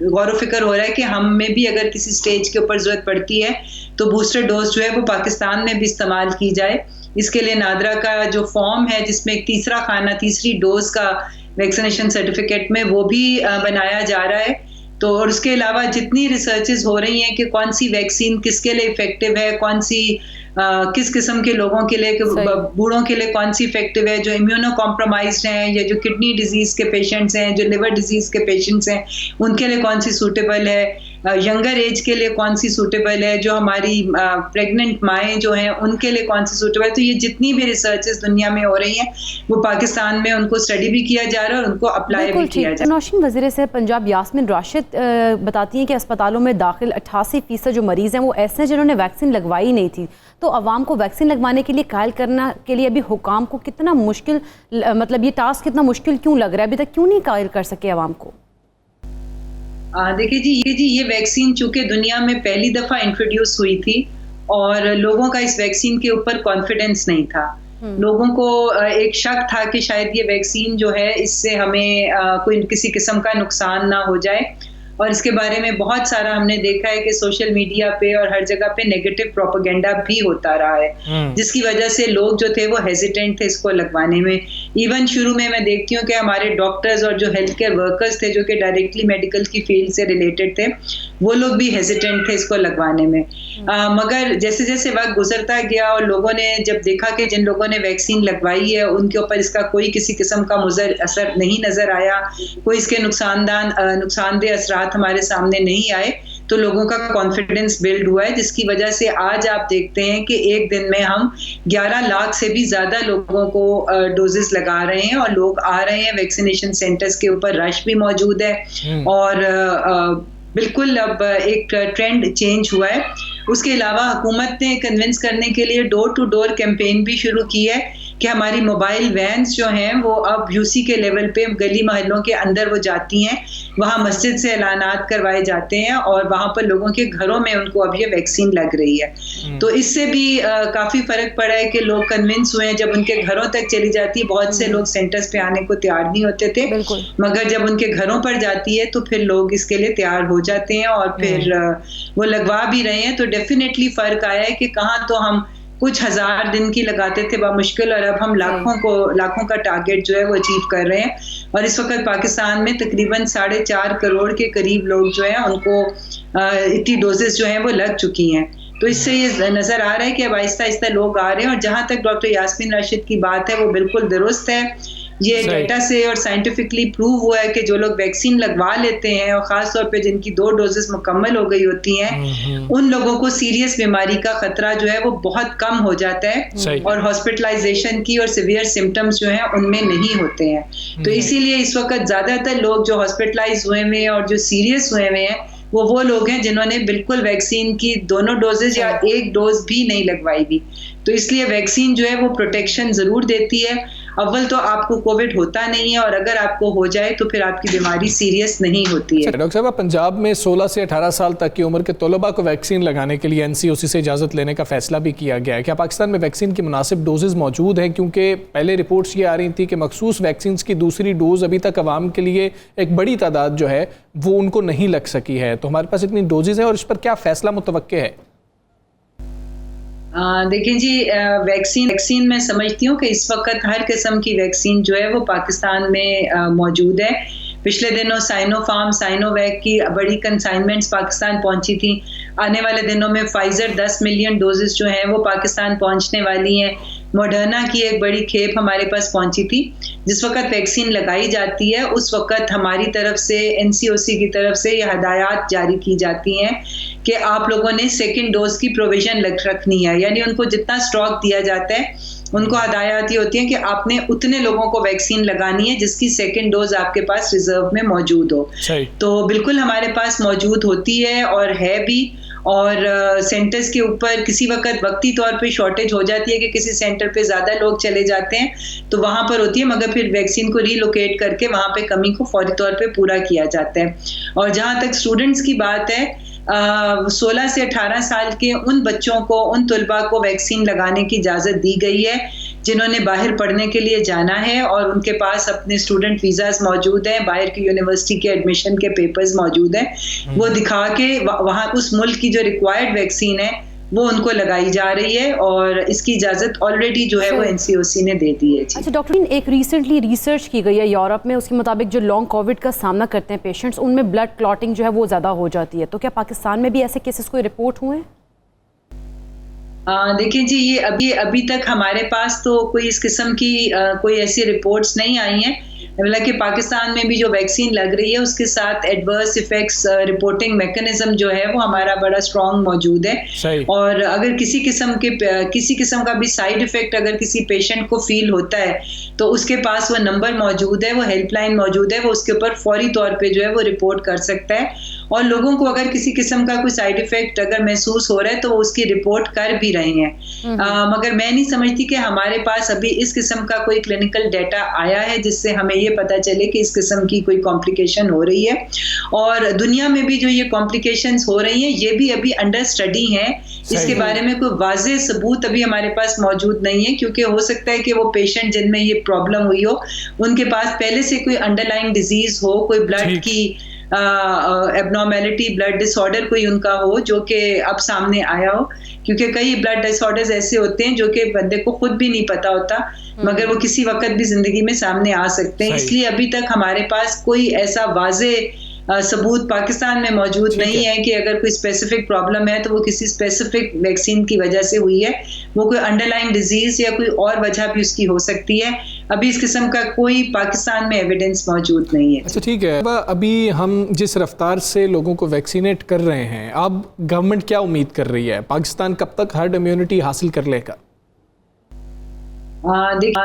غور و فکر ہو رہا ہے کہ ہم میں بھی اگر کسی سٹیج کے اوپر ضرورت پڑتی ہے تو بوسٹر ڈوز جو ہے وہ پاکستان میں بھی استعمال کی جائے. اس کے لیے نادرا کا جو فارم ہے جس میں ایک تیسرا خانہ تیسری ڈوز کا ویکسینیشن سرٹیفکیٹ میں وہ بھی بنایا جا رہا ہے. تو اور اس کے علاوہ جتنی ریسرچز ہو رہی ہیں کہ کون سی ویکسین کس کے لیے افیکٹو ہے, کون سی کس قسم کے لوگوں کے لیے, بوڑھوں کے لیے کون سی افیکٹو ہے, جو امیونو کمپرومائزڈ ہیں یا جو کڈنی ڈیزیز کے پیشنٹس ہیں, جو لیور ڈیزیز کے پیشنٹس ہیں, ان کے لیے کون سی سوٹیبل ہے, ینگر ایج کے لیے کون سی سوٹیبل ہے, جو ہماری پریگننٹ مائیں جو ہیں ان کے لیے کون سی سوٹیبل ہے. تو یہ جتنی بھی ریسرچز دنیا میں ہو رہی ہیں وہ پاکستان میں ان کو اسٹڈی بھی کیا جا رہا ہے اور ان کو اپلائی بھی کیا جا رہا ہے. نوشین وزیر صاحب پنجاب یاسمین راشد بتاتی ہیں کہ اسپتالوں میں داخل 88% جو مریض ہیں وہ ایسے ہیں جنہوں نے ویکسین لگوائی نہیں تھی. تو عوام کو ویکسین لگوانے کے لیے قائل کرنا کے لیے ابھی حکام کو کتنا مشکل, مطلب یہ ٹاسک کتنا مشکل کیوں لگ رہا ہے, ابھی تک کیوں نہیں قائل کر سکے عوام کو؟ دیکھیے جی یہ ویکسین چونکہ دنیا میں پہلی دفعہ انٹروڈیوس ہوئی تھی اور لوگوں کا اس ویکسین کے اوپر کانفیڈنس نہیں تھا. لوگوں کو ایک شک تھا کہ شاید یہ ویکسین جو ہے اس سے ہمیں کوئی کسی قسم کا نقصان نہ ہو جائے, اور اس کے بارے میں بہت سارا ہم نے دیکھا ہے کہ سوشل میڈیا پہ اور ہر جگہ پہ نیگیٹو پروپیگنڈا بھی ہوتا رہا ہے, جس کی وجہ سے لوگ جو تھے وہ ہیزیٹنٹ تھے اس کو لگوانے میں. ایون شروع میں دیکھتی ہوں کہ ہمارے ڈاکٹرز اور جو ہیلتھ کیئر ورکرز تھے جو کہ ڈائریکٹلی میڈیکل کی فیلڈ سے ریلیٹڈ تھے وہ لوگ بھی ہیزیٹنٹ تھے اس کو لگوانے میں. مگر جیسے جیسے وقت گزرتا گیا اور لوگوں نے جب دیکھا کہ جن لوگوں نے ویکسین لگوائی ہے ان کے اوپر اس کا کوئی کسی قسم کا مضر اثر نہیں نظر آیا, کوئی اس کے نقصان دہ اثرات ہمارے سامنے نہیں آئے, تو لوگوں کا کانفیڈنس بلڈ ہوا ہے, جس کی وجہ سے آج آپ دیکھتے ہیں کہ ایک دن میں ہم 11 لاکھ سے بھی زیادہ لوگوں کو ڈوزز لگا رہے ہیں اور لوگ آ رہے ہیں. ویکسینیشن سینٹرز کے اوپر رش بھی موجود ہے اور بالکل اب ایک ٹرینڈ چینج ہوا ہے. اس کے علاوہ حکومت نے کنونس کرنے کے لیے ڈور ٹو ڈور کیمپین بھی شروع کی ہے کہ ہماری موبائل وینس جو ہیں وہ اب یو سی کے لیول پہ گلی محلوں کے اندر وہ جاتی ہیں, وہاں مسجد سے اعلانات کروائے جاتے ہیں اور وہاں پر لوگوں کے گھروں میں ان کو اب یہ ویکسین لگ رہی ہے. تو اس سے بھی کافی فرق پڑا ہے کہ لوگ کنونس ہوئے ہیں. جب ان کے گھروں تک چلی جاتی ہے, بہت سے لوگ سینٹرز پہ آنے کو تیار نہیں ہوتے تھے, مگر جب ان کے گھروں پر جاتی ہے تو پھر لوگ اس کے لیے تیار ہو جاتے ہیں اور پھر وہ لگوا بھی رہے ہیں. تو ڈیفینیٹلی فرق آیا ہے کہ کہاں تو ہم کچھ ہزار دن کی لگاتے تھے بمشکل, اور اب ہم لاکھوں کا ٹارگیٹ جو ہے وہ اچیو کر رہے ہیں. اور اس وقت پاکستان میں تقریباً 4.5 کروڑ کے قریب لوگ جو ہیں ان کو اتنی ڈوزز جو ہیں وہ لگ چکی ہیں. تو اس سے یہ نظر آ رہا ہے کہ اب آہستہ آہستہ لوگ آ رہے ہیں. اور جہاں تک ڈاکٹر یاسمین راشد کی بات ہے وہ بالکل درست ہے. یہ ڈیٹا سے اور سائنٹیفکلی پروو ہوا ہے کہ جو لوگ ویکسین لگوا لیتے ہیں اور خاص طور پہ جن کی 2 ڈوزز مکمل ہو گئی ہوتی ہیں ان لوگوں کو سیریس بیماری کا خطرہ جو ہے وہ بہت کم ہو جاتا ہے اور ہاسپٹلائزیشن کی اور سیویئر سمٹمز جو ہیں ان میں نہیں ہوتے ہیں. تو اسی لیے اس وقت زیادہ تر لوگ جو ہاسپٹلائز ہوئے ہوئے ہیں اور جو سیریس ہوئے ہوئے ہیں وہ لوگ ہیں جنہوں نے بالکل ویکسین کی 2 ڈوزز یا 1 ڈوز بھی نہیں لگوائی بھی. تو اس لیے ویکسین جو ہے وہ پروٹیکشن ضرور دیتی ہے. اول تو آپ کو کووڈ ہوتا نہیں ہے اور اگر آپ کو ہو جائے تو پھر آپ کی بیماری سیریس نہیں ہوتی ہے. ڈاکٹر صاحب, پنجاب میں 16 سے 18 سال تک کی عمر کے طلباء کو ویکسین لگانے کے لیے NCOC سے اجازت لینے کا فیصلہ بھی کیا گیا ہے. کیا پاکستان میں ویکسین کی مناسب ڈوزز موجود ہیں؟ کیونکہ پہلے رپورٹس یہ آ رہی تھی کہ مخصوص ویکسینز کی دوسری ڈوز ابھی تک عوام کے لیے ایک بڑی تعداد جو ہے وہ ان کو نہیں لگ سکی ہے. تو ہمارے پاس اتنی ڈوزز ہیں اور اس پر کیا فیصلہ متوقع ہے؟ دیکھیں جی, ویکسین میں سمجھتی ہوں کہ اس وقت ہر قسم کی ویکسین جو ہے وہ پاکستان میں موجود ہے. پچھلے دنوں سائنو فارم سائنو ویک کی بڑی کنسائنمنٹس پاکستان پہنچی تھیں. آنے والے دنوں میں فائزر 10 ملین ڈوزز جو ہیں وہ پاکستان پہنچنے والی ہیں. موڈرنا کی ایک بڑی کھیپ ہمارے پاس پہنچی تھی. جس وقت ویکسین لگائی جاتی ہے اس وقت ہماری طرف سے NCOC کی طرف سے یہ ہدایات جاری کی جاتی ہیں کہ آپ لوگوں نے 2nd ڈوز کی پروویژن رکھنی ہے. یعنی ان کو جتنا اسٹاک دیا جاتا ہے ان کو ہدایات یہ ہوتی ہیں کہ آپ نے اتنے لوگوں کو ویکسین لگانی ہے جس کی 2nd ڈوز آپ کے پاس ریزرو میں موجود ہو. تو بالکل ہمارے پاس موجود ہوتی ہے اور ہے بھی. اور سینٹرز کے اوپر کسی وقت وقتی طور پہ شارٹیج ہو جاتی ہے کہ کسی سینٹر پہ زیادہ لوگ چلے جاتے ہیں تو وہاں پر ہوتی ہے, مگر پھر ویکسین کو ری لوکیٹ کر کے وہاں پہ کمی کو فوری طور پہ پورا کیا جاتا ہے. اور جہاں تک اسٹوڈنٹس کی بات ہے, 16 سے 18 سال کے ان بچوں کو, ان طلباء کو ویکسین لگانے کی اجازت دی گئی ہے جنہوں نے باہر پڑھنے کے لیے جانا ہے اور ان کے پاس اپنے اسٹوڈنٹ ویزاز موجود ہیں, باہر کی یونیورسٹی کے ایڈمیشن کے پیپرز موجود ہیں, وہ دکھا کے وہاں اس ملک کی جو ریکوائرڈ ویکسین ہے وہ ان کو لگائی جا رہی ہے, اور اس کی اجازت آلریڈی جو ہے وہ NCOC نے دے دی ہے. اچھا ڈاکٹر, ایک ریسنٹلی ریسرچ کی گئی ہے یورپ میں, اس کے مطابق جو لانگ کووڈ کا سامنا کرتے ہیں پیشنٹس, ان میں بلڈ کلاٹنگ جو ہے وہ زیادہ ہو جاتی ہے, تو کیا پاکستان میں بھی ایسے کیسز کوئی رپورٹ ہوئے ہیں؟ دیکھیں جی, یہ ابھی تک ہمارے پاس تو کوئی اس قسم کی کوئی ایسی رپورٹس نہیں آئی ہیں, حالانکہ پاکستان میں بھی جو ویکسین لگ رہی ہے اس کے ساتھ ایڈورس ایفیکٹس رپورٹنگ میکنزم جو ہے وہ ہمارا بڑا اسٹرانگ موجود ہے, اور اگر کسی قسم کا بھی سائیڈ افیکٹ اگر کسی پیشنٹ کو فیل ہوتا ہے تو اس کے پاس وہ نمبر موجود ہے, وہ ہیلپ لائن موجود ہے, وہ اس کے اوپر فوری طور پہ جو ہے وہ رپورٹ کر سکتا ہے, اور لوگوں کو اگر کسی قسم کا کوئی سائیڈ افیکٹ اگر محسوس ہو رہا ہے تو وہ اس کی رپورٹ کر بھی رہے ہیں. مگر میں نہیں سمجھتی کہ ہمارے پاس ابھی اس قسم کا کوئی کلینکل ڈیٹا آیا ہے جس سے ہمیں یہ پتا چلے کہ اس قسم کی کوئی کمپلیکیشن ہو رہی ہے, اور دنیا میں بھی جو یہ کمپلیکیشنز ہو رہی ہیں یہ بھی ابھی انڈر اسٹڈی ہیں, اس کے بارے میں کوئی واضح ثبوت ابھی ہمارے پاس موجود نہیں ہے, کیونکہ ہو سکتا ہے کہ وہ پیشنٹ جن میں یہ پرابلم ہوئی ہو ان کے پاس پہلے سے کوئی انڈر لائن ڈیزیز ہو, کوئی بلڈ کی ایبنارمیلٹی, بلڈ ڈس آرڈر کوئی ان کا ہو جو کہ اب سامنے آیا ہو, کیونکہ کئی بلڈ ڈس آرڈرز ایسے ہوتے ہیں جو کہ بندے کو خود بھی نہیں پتا ہوتا مگر وہ کسی وقت بھی زندگی میں سامنے آ سکتے ہیں. اس لیے ابھی تک ہمارے پاس کوئی ایسا واضح ثبوت پاکستان میں موجود نہیں ہے کہ اگر کوئی اسپیسیفک پرابلم ہے تو وہ کسی اسپیسیفک ویکسین کی وجہ سے ہوئی ہے, وہ کوئی انڈر لائن ڈیزیز یا کوئی اور وجہ بھی اس کی ہو سکتی ہے. ابھی اس قسم کا کوئی پاکستان میں ایویڈنس موجود نہیں ہے. اچھا ٹھیک ہے, ابھی ہم جس رفتار سے لوگوں کو ویکسینیٹ کر رہے ہیں, اب گورنمنٹ کیا امید کر رہی ہے, پاکستان کب تک ہرڈ امیونٹی حاصل کر لے گا؟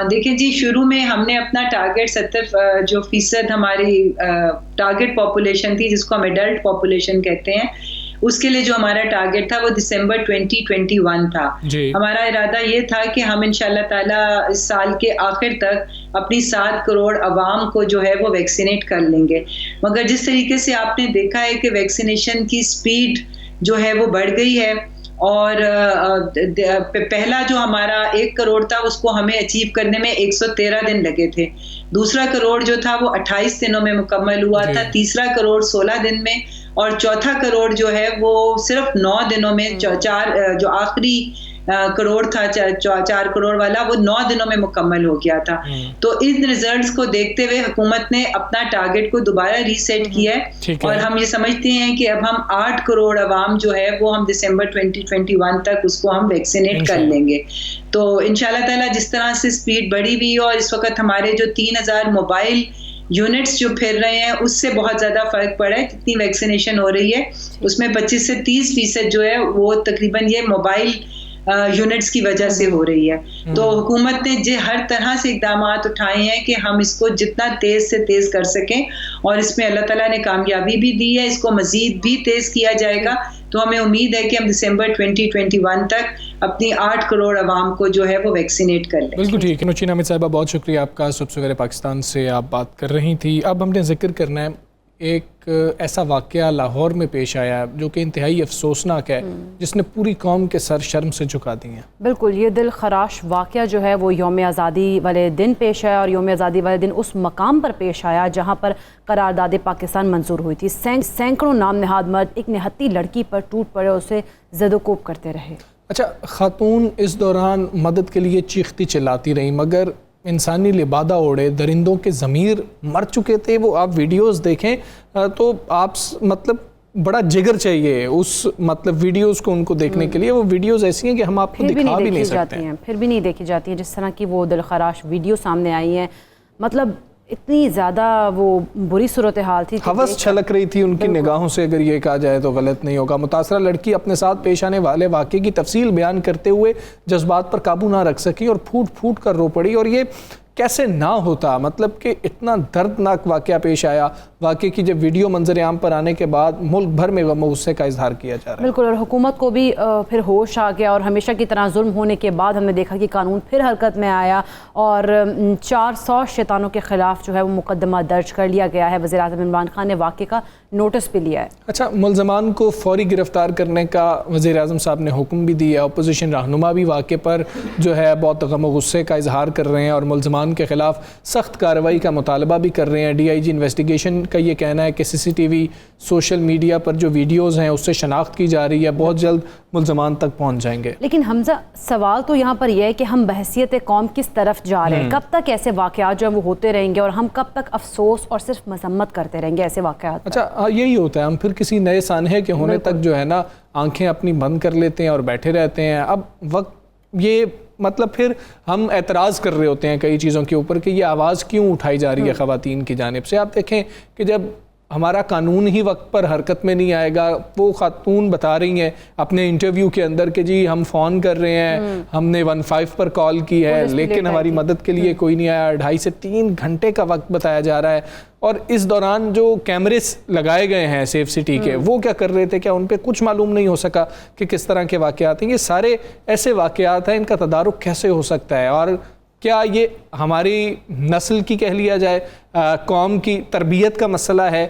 دیکھیں جی, شروع میں ہم نے اپنا ٹارگیٹ 70% ہماری ٹارگیٹ پاپولیشن تھی جس کو ہم ایڈلٹ پاپولیشن کہتے ہیں, اس کے لیے جو ہمارا ٹارگیٹ تھا وہ دسمبر 2021 تھا. ہمارا ارادہ یہ تھا کہ ہم انشاءاللہ تعالیٰ اس سال کے آخر تک اپنی 7 کروڑ عوام کو جو ہے وہ ویکسینیٹ کر لیں گے, مگر جس طریقے سے آپ نے دیکھا ہے کہ ویکسینیشن کی سپیڈ جو ہے وہ بڑھ گئی ہے, اور پہلا جو ہمارا 1 کروڑ تھا اس کو ہمیں اچیو کرنے میں 113 دن لگے تھے, دوسرا کروڑ جو تھا وہ 28 دنوں میں مکمل ہوا تھا, تیسرا کروڑ 16 دن میں, اور چوتھا کروڑ جو ہے وہ صرف 9 دنوں میں, جو آخری کروڑ تھا 4 کروڑ والا وہ 9 دنوں میں مکمل ہو گیا تھا. تو ان ریزلٹس کو دیکھتے ہوئے حکومت نے اپنا ٹارگیٹ کو دوبارہ ریسیٹ کیا ہے, اور ہم یہ سمجھتے ہیں کہ اب ہم 8 کروڑ عوام جو ہے وہ ہم دسمبر 2021 تک اس کو ہم ویکسینیٹ کر لیں گے. تو انشاءاللہ تعالیٰ جس طرح سے سپیڈ بڑھی ہوئی, اور اس وقت ہمارے جو 3000 موبائل یونٹس جو پھر رہے ہیں اس سے بہت زیادہ فرق پڑا ہے. جتنی ویکسینیشن ہو رہی ہے اس میں 25 سے 30% جو ہے وہ تقریباً یہ موبائل یونٹس کی وجہ سے ہو رہی ہے. تو حکومت نے ہر طرح سے اقدامات اٹھائے ہیں کہ ہم اس کو جتنا تیز سے تیز کر سکیں, اور اس میں اللہ تعالیٰ نے کامیابی بھی دی ہے, اس کو مزید بھی تیز کیا جائے گا. تو ہمیں امید ہے کہ ہم دسمبر 2021 تک اپنی 8 کروڑ عوام کو جو ہے وہ ویکسینیٹ کر لیں. بالکل ٹھیک ہے. نوشین احمد صاحبہ بہت شکریہ آپ کا, صبح سویرے پاکستان سے آپ بات کر رہی تھی. اب ہم نے ذکر کرنا ہے ایک ایسا واقعہ لاہور میں پیش آیا جو کہ انتہائی افسوسناک ہے, جس نے پوری قوم کے سر شرم سے جھکا دی ہیں. بالکل, یہ دل خراش واقعہ جو ہے وہ یوم آزادی والے دن پیش آیا, اور یوم آزادی والے دن اس مقام پر پیش آیا جہاں پر قرارداد پاکستان منظور ہوئی تھی. سینکڑوں نام نہاد مرد ایک نہتی لڑکی پر ٹوٹ پڑے, اسے زد و کوب کرتے رہے. اچھا, خاتون اس دوران مدد کے لیے چیختی چلاتی رہیں, مگر انسانی لبادہ اوڑے درندوں کے ضمیر مر چکے تھے. وہ آپ ویڈیوز دیکھیں تو آپ مطلب بڑا جگر چاہیے اس مطلب ویڈیوز کو ان کو دیکھنے کے لیے. وہ ویڈیوز ایسی ہیں کہ ہم آپ کو دکھا بھی نہیں سکتے ہیں, پھر بھی نہیں دیکھی جاتی ہیں. جس طرح کی وہ دلخراش ویڈیو سامنے آئی ہیں, مطلب اتنی زیادہ وہ بری صورتحال تھی, ہوس چھلک رہی تھی ان کی نگاہوں سے, اگر یہ کہا جائے تو غلط نہیں ہوگا. متاثرہ لڑکی اپنے ساتھ پیش آنے والے واقعے کی تفصیل بیان کرتے ہوئے جذبات پر قابو نہ رکھ سکی اور پھوٹ پھوٹ کر رو پڑی. اور یہ کیسے نہ ہوتا، مطلب کہ اتنا دردناک واقعہ پیش آیا، واقعے کی جب ویڈیو منظر عام پر آنے کے بعد ملک بھر میں غم و غصے کا اظہار کیا جا رہا ہے۔ بالکل، اور حکومت کو بھی پھر ہوش آ گیا، اور ہمیشہ کی طرح ظلم ہونے کے بعد ہم نے دیکھا کہ قانون پھر حرکت میں آیا اور 400 شیطانوں کے خلاف جو ہے وہ مقدمہ درج کر لیا گیا ہے۔ وزیر اعظم عمران خان نے واقعے کا نوٹس بھی لیا ہے۔ اچھا، ملزمان کو فوری گرفتار کرنے کا وزیر اعظم صاحب نے حکم بھی دیا، اپوزیشن رہنما بھی واقعے پر جو ہے بہت غم و غصے کا اظہار کر رہے ہیں اور ملزمان کے خلاف سخت کارروائی کا مطالبہ بھی کر رہے ہیں۔ ڈی آئی جی انویسٹیگیشن کا یہ کہنا ہے کہ C C T V, social media پر جو ویڈیوز ہیں اس سے شناخت کی جا رہی ہے، بہت جلد ملزمان تک پہنچ جائیں گے۔ لیکن حمزہ، سوال تو یہاں پر یہ ہے کہ ہم بحیثیت قوم کس طرف جا رہے ہیں؟ کب تک ایسے واقعات جو ہیں وہ ہوتے رہیں گے اور ہم کب تک افسوس اور صرف مذمت کرتے رہیں گے ایسے واقعات؟ اچھا، یہی ہوتا ہے، ہم پھر کسی نئے سانحے کے ہونے تک جو ہے نا آنکھیں اپنی بند کر لیتے ہیں اور بیٹھے رہتے ہیں۔ اب وقت یہ مطلب پھر ہم اعتراض کر رہے ہوتے ہیں کئی چیزوں کے اوپر کہ یہ آواز کیوں اٹھائی جا رہی ہے خواتین کی جانب سے۔ آپ دیکھیں کہ جب ہمارا قانون ہی وقت پر حرکت میں نہیں آئے گا، وہ خاتون بتا رہی ہیں اپنے انٹرویو کے اندر کہ جی ہم فون کر رہے ہیں، ہم نے 15 پر کال کی ہے لیکن ہماری مدد کے لیے کوئی نہیں آیا، 2.5 سے 3 گھنٹے کا وقت بتایا جا رہا ہے۔ اور اس دوران جو کیمرے لگائے گئے ہیں سیف سٹی کے، وہ کیا کر رہے تھے؟ کیا ان پہ کچھ معلوم نہیں ہو سکا کہ کس طرح کے واقعات ہیں؟ یہ سارے ایسے واقعات ہیں، ان کا تدارک کیسے ہو سکتا ہے؟ اور کیا یہ ہماری نسل کی کہہ لیا جائے قوم کی تربیت کا مسئلہ ہے،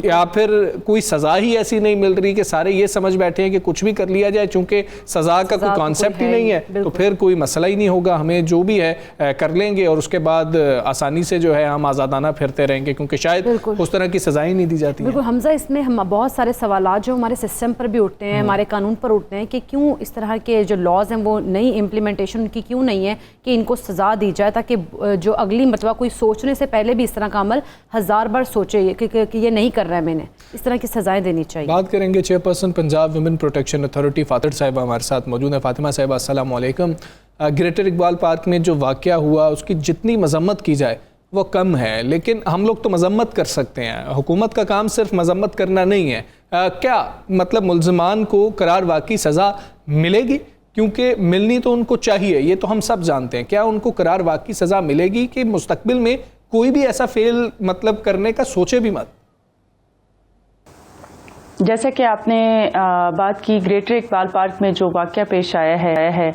یا پھر کوئی سزا ہی ایسی نہیں مل رہی کہ سارے یہ سمجھ بیٹھے ہیں کہ کچھ بھی کر لیا جائے، چونکہ سزا کا کوئی کانسیپٹ ہی نہیں ہے تو پھر کوئی مسئلہ ہی نہیں ہوگا، ہمیں جو بھی ہے کر لیں گے اور اس کے بعد آسانی سے جو ہے ہم آزادانہ پھرتے رہیں گے، کیونکہ شاید اس طرح کی سزائیں نہیں دی جاتی ہیں۔ بالکل حمزہ، اس میں ہم بہت سارے سوالات جو ہمارے سسٹم پر بھی اٹھتے ہیں، ہمارے قانون پر اٹھتے ہیں کہ کیوں اس طرح کے جو لاز ہیں وہ نئی امپلیمنٹیشن ان کی کیوں نہیں ہے کہ ان کو سزا دی جائے، تاکہ جو اگلی مرتبہ کوئی سوچنے سے پہلے بھی اس طرح کا عمل 1000 بار سوچے کہ یہ نہیں کر رہا ہے، میں نے اس طرح کی سزائیں دینی چاہیے۔ بات کریں گے chairperson Punjab women protection authority فاتح صاحبہ ہمارے ساتھ موجود ہیں۔ فاطمہ صاحبہ السلام علیکم۔ گریٹر اقبال پارک میں جو واقعہ ہوا اس کی جتنی مذمت کی جائے وہ کم ہے، لیکن ہم لوگ تو مذمت کر سکتے ہیں، حکومت کا کام صرف مذمت کرنا نہیں ہے۔ کیا مطلب ملزمان کو قرار واقعی سزا ملے گی؟ کیونکہ ملنی تو ان کو چاہیے، یہ تو ہم سب جانتے ہیں۔ کیا ان کو قرار واقعی سزا ملے گی کہ مستقبل میں کوئی بھی ایسا فیل مطلب کرنے کا سوچے بھی مت؟ جیسا کہ آپ نے بات کی، گریٹر اقبال پارک میں جو واقعہ پیش آیا ہے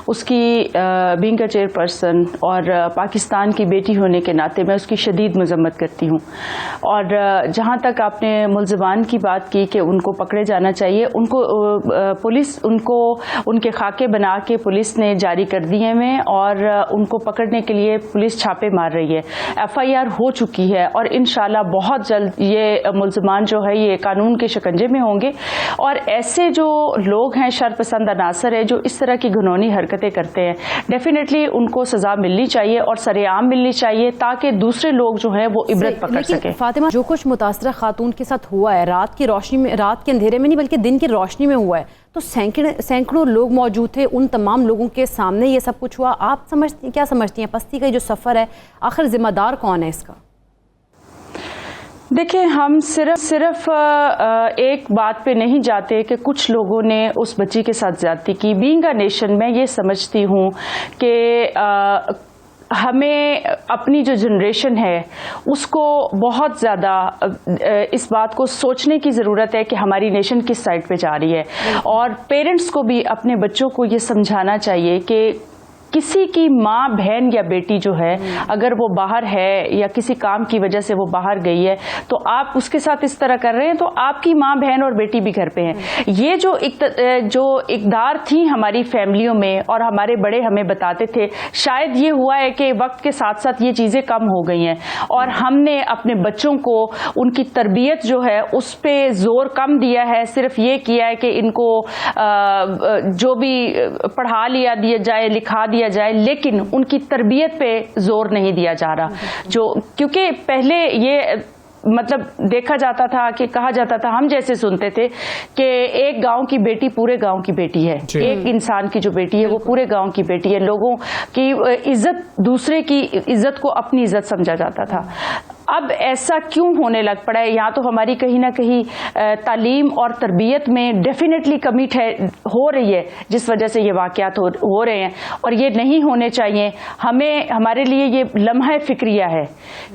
اس کی بینگ اے چیئر پرسن اور پاکستان کی بیٹی ہونے کے ناطے میں اس کی شدید مذمت کرتی ہوں۔ اور جہاں تک آپ نے ملزمان کی بات کی کہ ان کو پکڑے جانا چاہیے، ان کو پولیس ان کے خاکے بنا کے پولیس نے جاری کر دیے ہیں اور ان کو پکڑنے کے لیے پولیس چھاپے مار رہی ہے۔ FIR ہو چکی ہے اور انشاءاللہ بہت جلد یہ ملزمان جو ہے یہ قانون کے شکنجے میں ہوں گے۔ اور ایسے جو لوگ ہیں، شر پسند عناصر ہے جو اس طرح کی گھنونی حرکتیں کرتے ہیں، ڈیفینیٹلی ان کو سزا ملنی چاہیے اور سرِ عام ملنی چاہیے تاکہ دوسرے لوگ جو ہیں وہ عبرت پکڑ سکیں۔ فاطمہ، جو کچھ متاثرہ خاتون کے ساتھ ہوا ہے رات کی روشنی میں، رات کے اندھیرے میں نہیں بلکہ دن کی روشنی میں ہوا ہے، تو سینکڑوں لوگ موجود تھے، ان تمام لوگوں کے سامنے یہ سب کچھ ہوا۔ آپ کیا سمجھتی ہیں پستی کا جو سفر ہے، آخر ذمہ دار کون ہے اس کا؟ دیکھیں، ہم صرف ایک بات پہ نہیں جاتے کہ کچھ لوگوں نے اس بچی کے ساتھ زیادتی کی۔ بینگ اے نیشن میں یہ سمجھتی ہوں کہ ہمیں اپنی جو جنریشن ہے اس کو بہت زیادہ اس بات کو سوچنے کی ضرورت ہے کہ ہماری نیشن کس سائڈ پہ جا رہی ہے، اور پیرنٹس کو بھی اپنے بچوں کو یہ سمجھانا چاہیے کہ کسی کی ماں، بہن یا بیٹی جو ہے اگر وہ باہر ہے یا کسی کام کی وجہ سے وہ باہر گئی ہے تو آپ اس کے ساتھ اس طرح کر رہے ہیں تو آپ کی ماں، بہن اور بیٹی بھی گھر پہ ہیں۔ یہ جو اقدار تھی ہماری فیملیوں میں اور ہمارے بڑے ہمیں بتاتے تھے، شاید یہ ہوا ہے کہ وقت کے ساتھ ساتھ یہ چیزیں کم ہو گئی ہیں اور ہم نے اپنے بچوں کو ان کی تربیت جو ہے اس پہ زور کم دیا ہے، صرف یہ کیا ہے کہ ان کو جو بھی پڑھا لیا دیا جائے، لکھا دیا جائے، لیکن ان کی تربیت پہ زور نہیں دیا جا رہا۔ کیونکہ پہلے یہ مطلب دیکھا جاتا تھا کہ کہا جاتا تھا، ہم جیسے سنتے تھے کہ ایک گاؤں کی بیٹی پورے گاؤں کی بیٹی ہے، ایک انسان کی جو بیٹی ہے وہ پورے گاؤں کی بیٹی ہے۔ لوگوں کی عزت، دوسرے کی عزت کو اپنی عزت سمجھا جاتا تھا۔ اب ایسا کیوں ہونے لگ پڑا ہے؟ یا تو ہماری کہیں نہ کہیں تعلیم اور تربیت میں ڈیفینیٹلی کمی ہو رہی ہے جس وجہ سے یہ واقعات ہو رہے ہیں، اور یہ نہیں ہونے چاہیے. ہمارے لیے یہ لمحہ فکریہ ہے،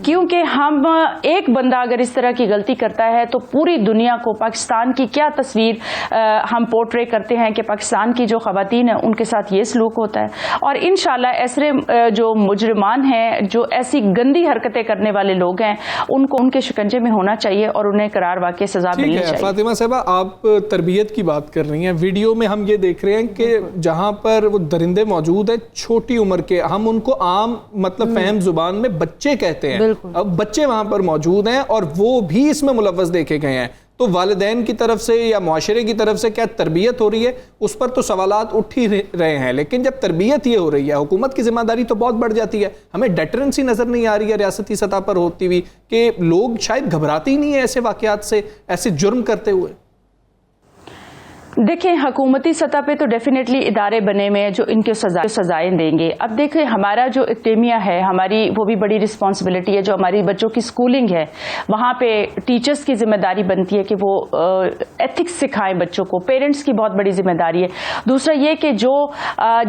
کیونکہ ہم ایک بندہ اگر اس طرح کی غلطی کرتا ہے تو پوری دنیا کو پاکستان کی کیا تصویر ہم پورٹرے کرتے ہیں کہ پاکستان کی جو خواتین ہیں ان کے ساتھ یہ سلوک ہوتا ہے. اور انشاءاللہ ایسے جو مجرمان ہیں، جو ایسی گندی حرکتیں کرنے والے لوگ ہیں، ان کو ان کے شکنجے میں ہونا چاہیے اور انہیں قرار واقع سزا ملنی چاہیے. فاطمہ صاحبہ، آپ تربیت کی بات کر رہی ہیں، ویڈیو میں ہم یہ دیکھ رہے ہیں کہ جہاں پر وہ درندے موجود ہیں چھوٹی عمر کے، ہم ان کو عام مطلب فہم زبان میں بچے کہتے ہیں، اب بچے وہاں پر موجود ہیں اور وہ بھی اس میں ملوث دیکھے گئے ہیں. تو والدین کی طرف سے یا معاشرے کی طرف سے کیا تربیت ہو رہی ہے؟ اس پر تو سوالات اٹھ ہی رہے ہیں، لیکن جب تربیت یہ ہو رہی ہے، حکومت کی ذمہ داری تو بہت بڑھ جاتی ہے. ہمیں ڈیٹرنسی نظر نہیں آ رہی ہے ریاستی سطح پر ہوتی ہوئی کہ لوگ شاید گھبراتے ہی نہیں ہیں ایسے واقعات سے، ایسے جرم کرتے ہوئے. دیکھیں، حکومتی سطح پہ تو ڈیفینیٹلی ادارے بنے ہوئے ہیں جو ان کے سزائیں دیں گے. اب دیکھیں، ہمارا جو اکیڈمیا ہے، ہماری وہ بھی بڑی رسپانسبلٹی ہے. جو ہماری بچوں کی سکولنگ ہے وہاں پہ ٹیچرز کی ذمہ داری بنتی ہے کہ وہ ایتھکس سکھائیں بچوں کو. پیرنٹس کی بہت بڑی ذمہ داری ہے. دوسرا یہ کہ جو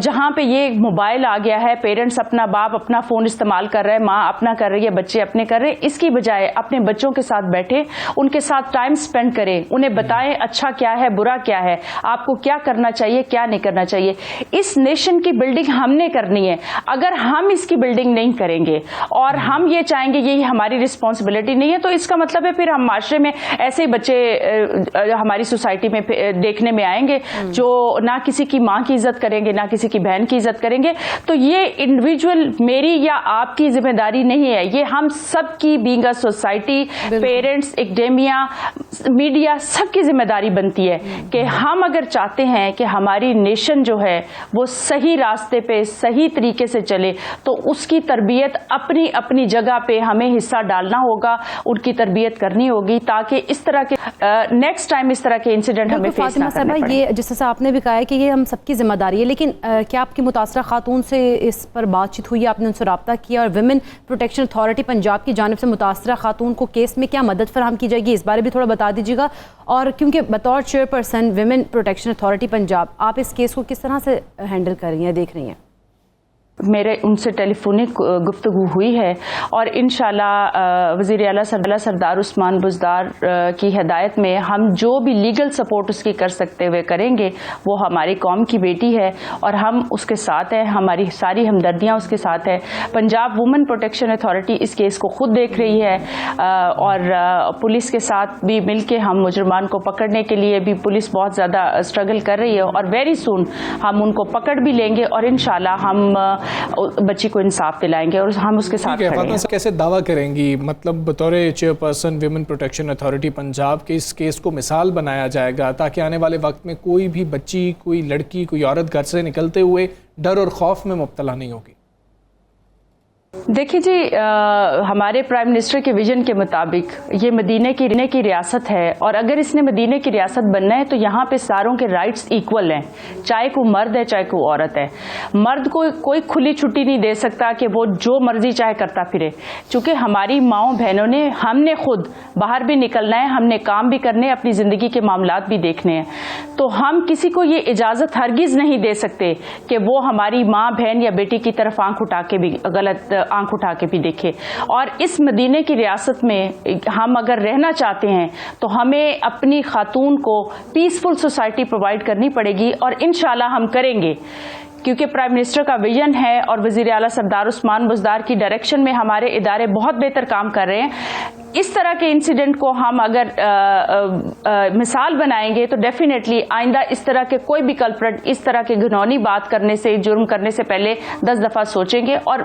جہاں پہ یہ موبائل آ گیا ہے، پیرنٹس اپنا باپ اپنا فون استعمال کر رہے ہیں، ماں اپنا کر رہی ہے، بچے اپنے کر رہے ہیں. اس کی بجائے اپنے بچوں کے ساتھ بیٹھے، ان کے ساتھ ٹائم سپینڈ کریں، انہیں بتائیں اچھا کیا ہے، برا کیا ہے، آپ کو کیا کرنا چاہیے، کیا نہیں کرنا چاہیے. اس نیشن کی بلڈنگ ہم نے کرنی ہے. اگر ہم اس کی بلڈنگ نہیں کریں گے اور ہم یہ چاہیں گے یہ ہماری رسپانسبلٹی نہیں ہے، تو اس کا مطلب ہے پھر ہم معاشرے میں ایسے ہی بچے ہماری سوسائٹی میں دیکھنے میں آئیں گے جو نہ کسی کی ماں کی عزت کریں گے، نہ کسی کی بہن کی عزت کریں گے. تو یہ انڈیویجول میری یا آپ کی ذمہ داری نہیں ہے، یہ ہم سب کی being a society, parents, academia, media, سب کی ذمہ داری بنتی ہے کہ ہم اگر چاہتے ہیں کہ ہماری نیشن جو ہے وہ صحیح راستے پہ صحیح طریقے سے چلے تو اس کی تربیت اپنی اپنی جگہ پہ ہمیں حصہ ڈالنا ہوگا، ان کی تربیت کرنی ہوگی تاکہ اس طرح کے نیکسٹ ٹائم اس طرح کے انسیڈنٹ ہمیں فیس نہ کرنے پڑیں. یہ جس طرح آپ نے بھی کہا ہے کہ یہ ہم سب کی ذمہ داری ہے، لیکن کیا آپ کی متاثرہ خاتون سے اس پر بات چیت ہوئی، آپ نے ان سے رابطہ کیا، اور ویمن پروٹیکشن اتھارٹی پنجاب کی جانب سے متاثرہ خاتون کو کیس میں کیا مدد فراہم کی جائے گی؟ اس بارے بھی تھوڑا بتا دیجیے گا. اور کیونکہ بطور chairperson women protection authority Punjab آپ اس کیس کو کس طرح سے ہینڈل کر رہی ہیں، دیکھ رہی ہیں؟ میرے ان سے ٹیلی فونک گفتگو ہوئی ہے اور انشاءاللہ وزیر اعلیٰ سردار عثمان بزدار کی ہدایت میں ہم جو بھی لیگل سپورٹ اس کی کر سکتے ہوئے کریں گے. وہ ہماری قوم کی بیٹی ہے اور ہم اس کے ساتھ ہیں، ہماری ساری ہمدردیاں اس کے ساتھ ہے. پنجاب وومن پروٹیکشن اتھارٹی اس کیس کو خود دیکھ رہی ہے اور پولیس کے ساتھ بھی مل کے ہم مجرمان کو پکڑنے کے لیے بھی پولیس بہت زیادہ اسٹرگل کر رہی ہے اور ویری سون ہم ان کو پکڑ بھی لیں گے اور انشاءاللہ ہم بچی کو انصاف دلائیں گے اور ہم اس کے ساتھ کھڑے ہیں. فاطمہ سے کیسے دعویٰ کریں گی مطلب بطور chairperson women protection authority Punjab کے اس کیس کو مثال بنایا جائے گا تاکہ آنے والے وقت میں کوئی بھی بچی، کوئی لڑکی، کوئی عورت گھر سے نکلتے ہوئے ڈر اور خوف میں مبتلا نہیں ہوگی؟ دیکھیے جی، ہمارے پرائم منسٹر کے ویژن کے مطابق یہ مدینہ کی ریاست ہے اور اگر اس نے مدینہ کی ریاست بننا ہے تو یہاں پہ ساروں کے رائٹس ایکول ہیں، چاہے کوئی مرد ہے چاہے کوئی عورت ہے. مرد کو کوئی کھلی چھٹی نہیں دے سکتا کہ وہ جو مرضی چاہے کرتا پھرے، چونکہ ہماری ماؤں بہنوں نے، ہم نے خود باہر بھی نکلنا ہے، ہم نے کام بھی کرنے، اپنی زندگی کے معاملات بھی دیکھنے ہیں. تو ہم کسی کو یہ اجازت ہرگز نہیں دے سکتے کہ وہ ہماری ماں، بہن یا بیٹی کی طرف آنکھ اٹھا کے بھی آنکھ اٹھا کے بھی دیکھے. اور اس مدینے کی ریاست میں ہم اگر رہنا چاہتے ہیں تو ہمیں اپنی خاتون کو پیسفل سوسائٹی پرووائڈ کرنی پڑے گی اور انشاءاللہ ہم کریں گے کیونکہ پرائم منسٹر کا ویژن ہے اور وزیر اعلیٰ سردار عثمان بزدار کی ڈائریکشن میں ہمارے ادارے بہت بہتر کام کر رہے ہیں. اس طرح کے انسیڈنٹ کو ہم اگر مثال بنائیں گے تو ڈیفینیٹلی آئندہ اس طرح کے کوئی بھی کلپریٹ اس طرح کے گھنونی بات کرنے سے، جرم کرنے سے پہلے 10 دفعہ سوچیں گے. اور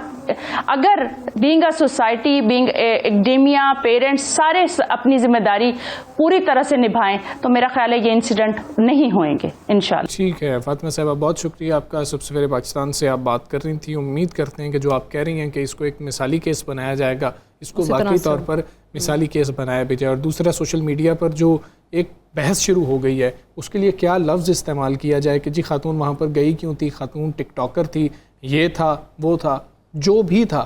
اگر being a society, being academia, parents سارے اپنی ذمہ داری پوری طرح سے نبھائیں تو میرا خیال ہے یہ انسیڈنٹ نہیں ہوئیں گے انشاءاللہ. ٹھیک ہے فاطمہ صاحبہ، بہت شکریہ آپ کا. سویرے پاکستان سے آپ بات کر رہی تھیں. امید کرتے ہیں کہ جو آپ کہہ رہی ہیں کہ اس کو ایک مثالی کیس بنایا جائے گا، اس کو واقعی طور پر مثالی کیس بنایا بھی جائے. اور دوسرا، سوشل میڈیا پر جو ایک بحث شروع ہو گئی ہے اس کے لیے کیا لفظ استعمال کیا جائے کہ جی خاتون وہاں پر گئی کیوں تھی، خاتون ٹک ٹاکر تھی، یہ تھا وہ تھا، جو بھی تھا،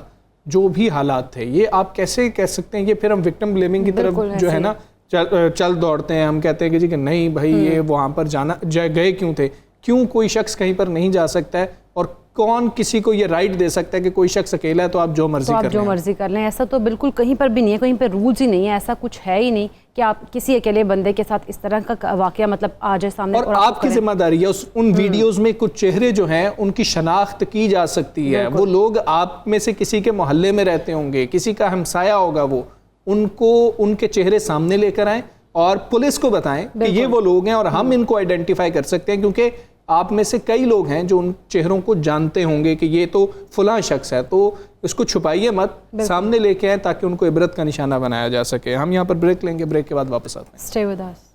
جو بھی حالات تھے، یہ آپ کیسے کہہ سکتے ہیں؟ یہ پھر ہم وکٹم بلیمنگ کی طرف جو ہے نا چل دوڑتے ہیں، ہم کہتے ہیں کہ جی کہ نہیں بھائی یہ وہاں پر گئے کیوں تھے؟ کیوں کوئی شخص کہیں پر نہیں جا سکتا ہے؟ اور کون کسی کو یہ رائٹ دے سکتا ہے کہ کوئی شخص اکیلا ہے تو آپ جو مرضی کر لیں؟ ایسا تو بالکل کہیں پر بھی نہیں ہے، کہیں پہ رولز ہی نہیں ہے، ایسا کچھ ہے ہی نہیں کہ آپ کسی اکیلے بندے کے ساتھ اس طرح کا واقعہ مطلب آ جائے سامنے. اور آپ کی ذمہ داری ہے ان ویڈیوز میں کچھ چہرے جو ہیں ان کی شناخت کی جا سکتی ہے. وہ لوگ آپ میں سے کسی کے محلے میں رہتے ہوں گے، کسی کا ہمسایہ ہوگا، وہ ان کو ان کے چہرے سامنے لے کر آئیں اور پولیس کو بتائیں کہ یہ وہ لوگ ہیں اور ہم ان کو آئیڈینٹیفائی کر سکتے ہیں، کیونکہ آپ میں سے کئی لوگ ہیں جو ان چہروں کو جانتے ہوں گے کہ یہ تو فلاں شخص ہے. تو اس کو چھپائیے مت، سامنے لے کے آئیں تاکہ ان کو عبرت کا نشانہ بنایا جا سکے. ہم یہاں پر بریک لیں گے، بریک کے بعد واپس آتے ہیں. Stay with us.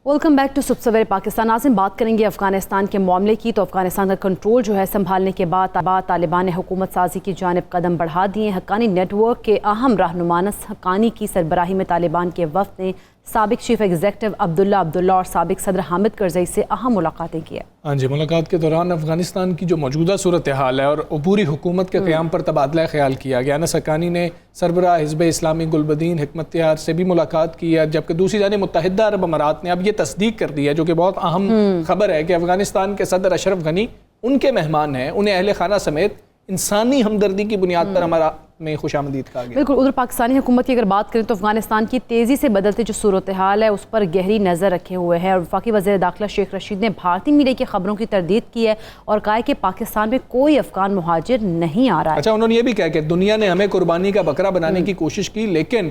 Welcome back to صبح سویرے پاکستان. ناظرین، بات کریں گے افغانستان کے معاملے کی. تو افغانستان کا کنٹرول جو ہے سنبھالنے کے بعد طالبان نے حکومت سازی کی جانب قدم بڑھا دیے. حقانی نیٹ ورک کے اہم رہنما انس حقانی کی سربراہی میں طالبان کے وفد نے سابق چیف ایگزیکٹو عبداللہ اور سابق صدر حامد کرزئی سے اہم ملاقاتیں کی ہیں. ہاں جی، ملاقات کے دوران افغانستان کی جو موجودہ صورتحال ہے اور عبوری حکومت کے قیام پر تبادلہ خیال کیا گیا. انس حقانی نے سربراہ حزب اسلامی گلبدین حکمتیار سے بھی ملاقات کی ہے، جبکہ دوسری جانب متحدہ عرب امارات نے اب یہ تصدیق کر دی ہے، جو کہ بہت اہم خبر ہے، کہ افغانستان کے صدر اشرف غنی ان کے مہمان ہیں. انہیں اہل خانہ سمیت انسانی ہمدردی کی بنیاد پر ہمارا میں خوش آمدید کہا گیا. بالکل. ادھر پاکستانی حکومت کی اگر بات کریں تو افغانستان کی تیزی سے بدلتی جو صورتحال ہے اس پر گہری نظر رکھے ہوئے ہے. اور وفاقی وزیر داخلہ شیخ رشید نے بھارتی میڈیا کی خبروں کی تردید کی ہے اور کہا ہے کہ پاکستان میں کوئی افغان مہاجر نہیں آ رہا ہے. اچھا، انہوں نے یہ بھی کہا کہ دنیا نے ہمیں قربانی کا بکرا بنانے کی کوشش کی، لیکن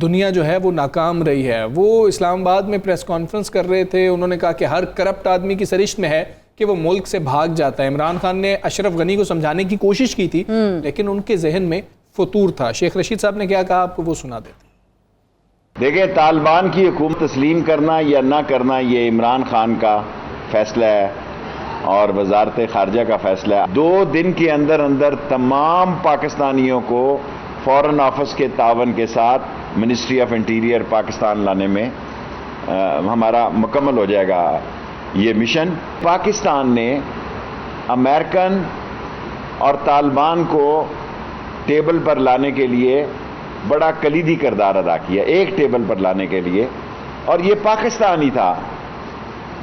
دنیا جو ہے وہ ناکام رہی ہے. وہ اسلام آباد میں پریس کانفرنس کر رہے تھے، انہوں نے کہا کہ ہر کرپٹ آدمی کی سرشت میں ہے کہ وہ ملک سے بھاگ جاتا ہے. عمران خان نے اشرف غنی کو سمجھانے کی کوشش کی تھی، لیکن ان کے ذہن میں فطور تھا. شیخ رشید صاحب نے کیا کہا، آپ کو وہ سنا دیتے ہیں. دیکھیں، طالبان کی حکومت تسلیم کرنا یا نہ کرنا یہ عمران خان کا فیصلہ ہے اور وزارت خارجہ کا فیصلہ ہے. 2 دن کے اندر تمام پاکستانیوں کو فورن آفس کے تعاون کے ساتھ منسٹری آف انٹیریئر پاکستان لانے میں ہمارا مکمل ہو جائے گا یہ مشن. پاکستان نے امریکن اور طالبان کو ٹیبل پر لانے کے لیے بڑا کلیدی کردار ادا کیا، ایک ٹیبل پر لانے کے لیے. اور یہ پاکستان ہی تھا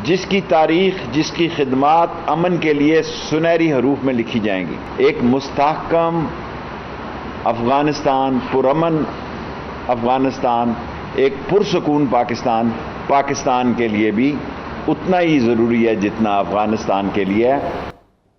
جس کی تاریخ، جس کی خدمات امن کے لیے سنہری حروف میں لکھی جائیں گی. ایک مستحکم افغانستان، پرامن افغانستان، ایک پرسکون پاکستان کے لیے بھی اتنا ہی ضروری ہے جتنا افغانستان کے لیے ہے.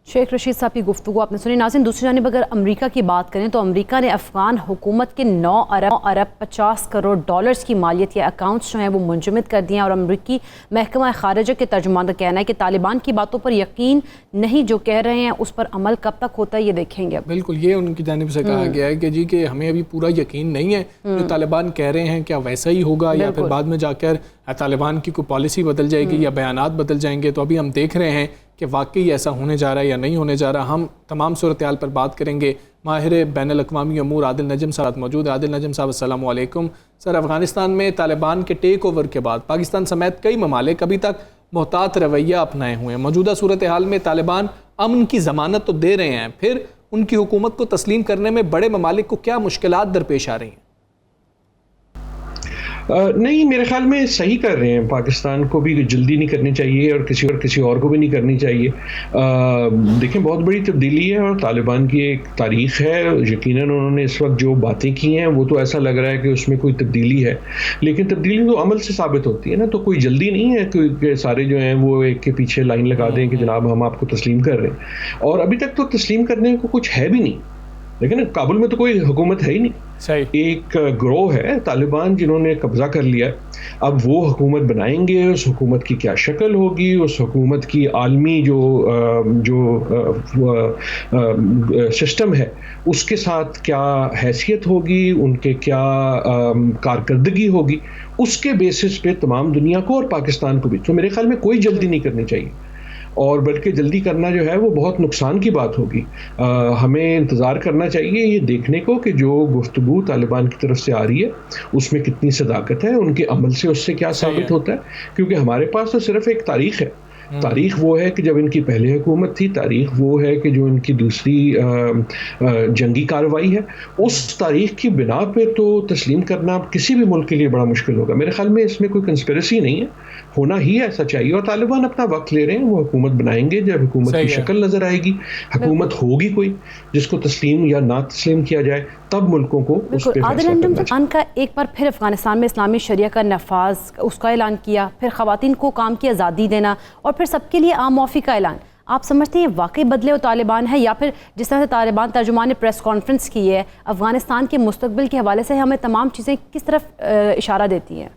شیخ رشید صاحب کی گفتگو آپ نے سنی. ناظرین، دوسری جانب اگر امریکہ کی بات کریں تو امریکہ نے افغان حکومت کے 9 ارب 50 کروڑ ڈالرز کی مالیت کے اکاؤنٹس جو ہیں وہ منجمد کر دیے ہیں. اور امریکی محکمہ خارجہ کے ترجمان کا کہنا ہے کہ طالبان کی باتوں پر یقین نہیں، جو کہہ رہے ہیں اس پر عمل کب تک ہوتا ہے یہ دیکھیں گے. بالکل، یہ ان کی جانب سے کہا گیا ہے کہ جی کہ ہمیں ابھی پورا یقین نہیں ہے جو طالبان کہہ رہے ہیں کیا ویسا ہی ہوگا یا پھر بعد میں جا کر طالبان کی کوئی پالیسی بدل جائے گی یا بیانات بدل جائیں گے. تو ابھی ہم دیکھ رہے ہیں کہ واقعی ایسا ہونے جا رہا ہے یا نہیں ہونے جا رہا. ہم تمام صورتحال پر بات کریں گے. ماہر بین الاقوامی امور عادل نجم صاحب موجود ہے. عادل نجم صاحب السلام علیکم. سر، افغانستان میں طالبان کے ٹیک اوور کے بعد پاکستان سمیت کئی ممالک ابھی تک محتاط رویہ اپنائے ہوئے ہیں. موجودہ صورتحال میں طالبان امن کی ضمانت تو دے رہے ہیں، پھر ان کی حکومت کو تسلیم کرنے میں بڑے ممالک کو کیا مشکلات درپیش آ رہی ہیں؟ نہیں، میرے خیال میں صحیح کر رہے ہیں. پاکستان کو بھی جلدی نہیں کرنی چاہیے اور کسی اور کو بھی نہیں کرنی چاہیے. دیکھیں، بہت بڑی تبدیلی ہے اور طالبان کی ایک تاریخ ہے. یقیناً انہوں نے اس وقت جو باتیں کی ہیں وہ تو ایسا لگ رہا ہے کہ اس میں کوئی تبدیلی ہے، لیکن تبدیلی تو عمل سے ثابت ہوتی ہے نا. تو کوئی جلدی نہیں ہے کہ سارے جو ہیں وہ ایک کے پیچھے لائن لگا دیں کہ جناب ہم آپ کو تسلیم کر رہے ہیں. اور ابھی تک تو تسلیم کرنے کو کچھ ہے بھی نہیں. لیکن کابل میں تو کوئی حکومت ہے ہی نہیں. ایک گروہ ہے طالبان جنہوں نے قبضہ کر لیا. اب وہ حکومت بنائیں گے, اس حکومت کی کیا شکل ہوگی, اس حکومت کی عالمی جو سسٹم ہے اس کے ساتھ کیا حیثیت ہوگی, ان کے کیا کارکردگی ہوگی, اس کے بیسس پہ تمام دنیا کو اور پاکستان کو بھی. تو میرے خیال میں کوئی جلدی نہیں کرنی چاہیے, اور بلکہ جلدی کرنا جو ہے وہ بہت نقصان کی بات ہوگی. ہمیں انتظار کرنا چاہیے یہ دیکھنے کو کہ جو گفتگو طالبان کی طرف سے آ رہی ہے اس میں کتنی صداقت ہے, ان کے عمل سے اس سے کیا ثابت ہوتا ہے. کیونکہ ہمارے پاس تو صرف ایک تاریخ ہے. تاریخ وہ ہے کہ جب ان کی پہلی حکومت تھی, تاریخ وہ ہے کہ جو ان کی دوسری جنگی کارروائی ہے. اس تاریخ کی بنا پہ تو تسلیم کرنا کسی بھی ملک کے لیے بڑا مشکل ہوگا. میرے خیال میں اس میں کوئی کنسپریسی نہیں ہے, ہونا ہی ایسا چاہیے. اور طالبان اپنا وقت لے رہے ہیں, وہ حکومت بنائیں گے جب حکومت کی شکل نظر آئے گی, حکومت ہوگی کوئی جس کو تسلیم یا نہ تسلیم کیا جائے, تب ملکوں کو اس پہ فیصلہ کرنا چاہیے. کا ایک بار پھر افغانستان میں اسلامی شریعہ کا نفاذ اس کا اعلان کیا, پھر خواتین کو کام کی آزادی دینا, اور پھر سب کے لیے عام معافی کا اعلان. آپ سمجھتے ہیں یہ واقعی بدلے و طالبان ہے, یا پھر جس طرح سے طالبان ترجمان نے پریس کانفرنس کی ہے افغانستان کے مستقبل کے حوالے سے ہمیں تمام چیزیں کس طرف اشارہ دیتی ہیں؟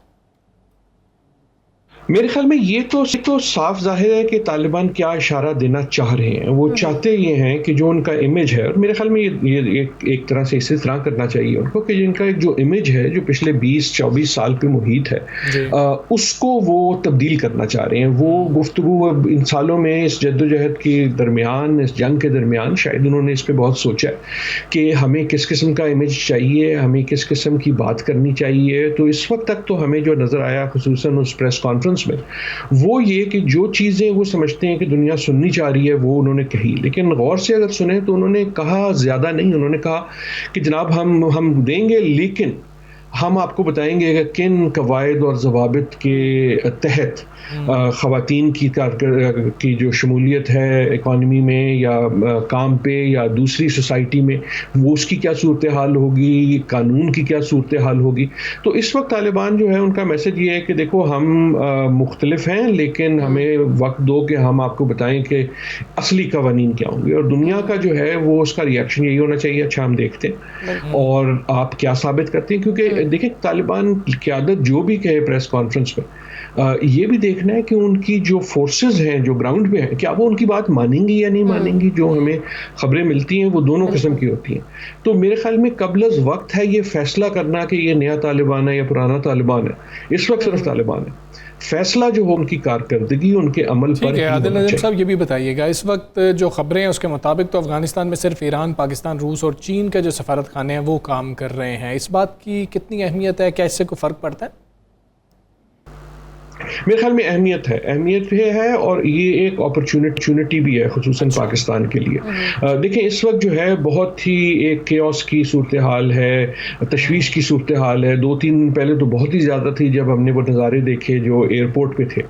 میرے خیال میں یہ تو صاف ظاہر ہے کہ طالبان کیا اشارہ دینا چاہ رہے ہیں. وہ چاہتے یہ ہیں کہ جو ان کا امیج ہے, اور میرے خیال میں یہ ایک طرح سے اسی طرح کرنا چاہیے ان کو, کہ ان کا جو امیج ہے جو پچھلے 20-24 سال پہ محیط ہے اس کو وہ تبدیل کرنا چاہ رہے ہیں. وہ گفتگو ان سالوں میں اس جدوجہد کے درمیان, اس جنگ کے درمیان شاید انہوں نے اس پہ بہت سوچا کہ ہمیں کس قسم کا امیج چاہیے, ہمیں کس قسم کی بات کرنی چاہیے. تو اس وقت تک تو ہمیں جو نظر آیا خصوصاً اس پریس کانفرنس میں, وہ یہ کہ جو چیزیں وہ سمجھتے ہیں کہ دنیا سننی چاہ رہی ہے وہ انہوں نے کہی. لیکن غور سے اگر سنیں تو انہوں نے کہا زیادہ نہیں. انہوں نے کہا کہ جناب ہم دیں گے, لیکن ہم آپ کو بتائیں گے کہ کن قواعد اور ضوابط کے تحت خواتین کی جو شمولیت ہے اکانومی میں یا کام پہ یا دوسری سوسائٹی میں, وہ اس کی کیا صورتحال ہوگی, قانون کی کیا صورتحال ہوگی. تو اس وقت طالبان جو ہے ان کا میسج یہ ہے کہ دیکھو ہم مختلف ہیں, لیکن ہمیں وقت دو کہ ہم آپ کو بتائیں کہ اصلی قوانین کیا ہوں گے. اور دنیا کا جو ہے وہ اس کا ریئیکشن یہی ہونا چاہیے, اچھا ہم دیکھتے ہیں اور آپ کیا ثابت کرتے ہیں. کیونکہ دیکھیں طالبان قیادت جو بھی کہے پریس کانفرنس میں, یہ بھی دیکھنا ہے کہ ان کی جو فورسز ہیں جو گراؤنڈ پہ ہیں کیا وہ ان کی بات مانیں گی یا نہیں مانیں گی. جو ہمیں خبریں ملتی ہیں وہ دونوں قسم کی ہوتی ہیں. تو میرے خیال میں قبل از وقت ہے یہ فیصلہ کرنا کہ یہ نیا طالبان ہے یا پرانا طالبان ہے. اس وقت صرف طالبان ہے. فیصلہ جو ہو ان کی کارکردگی, ان کے عمل پر. عادل نجم صاحب یہ بھی بتائیے گا, اس وقت جو خبریں ہیں اس کے مطابق تو افغانستان میں صرف ایران, پاکستان, روس اور چین کے جو سفارت خانے ہیں وہ کام کر رہے ہیں. اس بات کی کتنی اہمیت ہے, کیا اس سے کوئی فرق پڑتا ہے؟ میرے خیال میں اہمیت ہے اور یہ ایک اپرچونٹی بھی ہے خصوصاً پاکستان کے لیے. دیکھیں اس وقت جو ہے بہت ہی ایک کیوس کی صورتحال ہے, تشویش کی صورتحال ہے. 2-3 دن پہلے تو بہت ہی زیادہ تھی جب ہم نے وہ نظارے دیکھے جو ایئرپورٹ پہ تھے,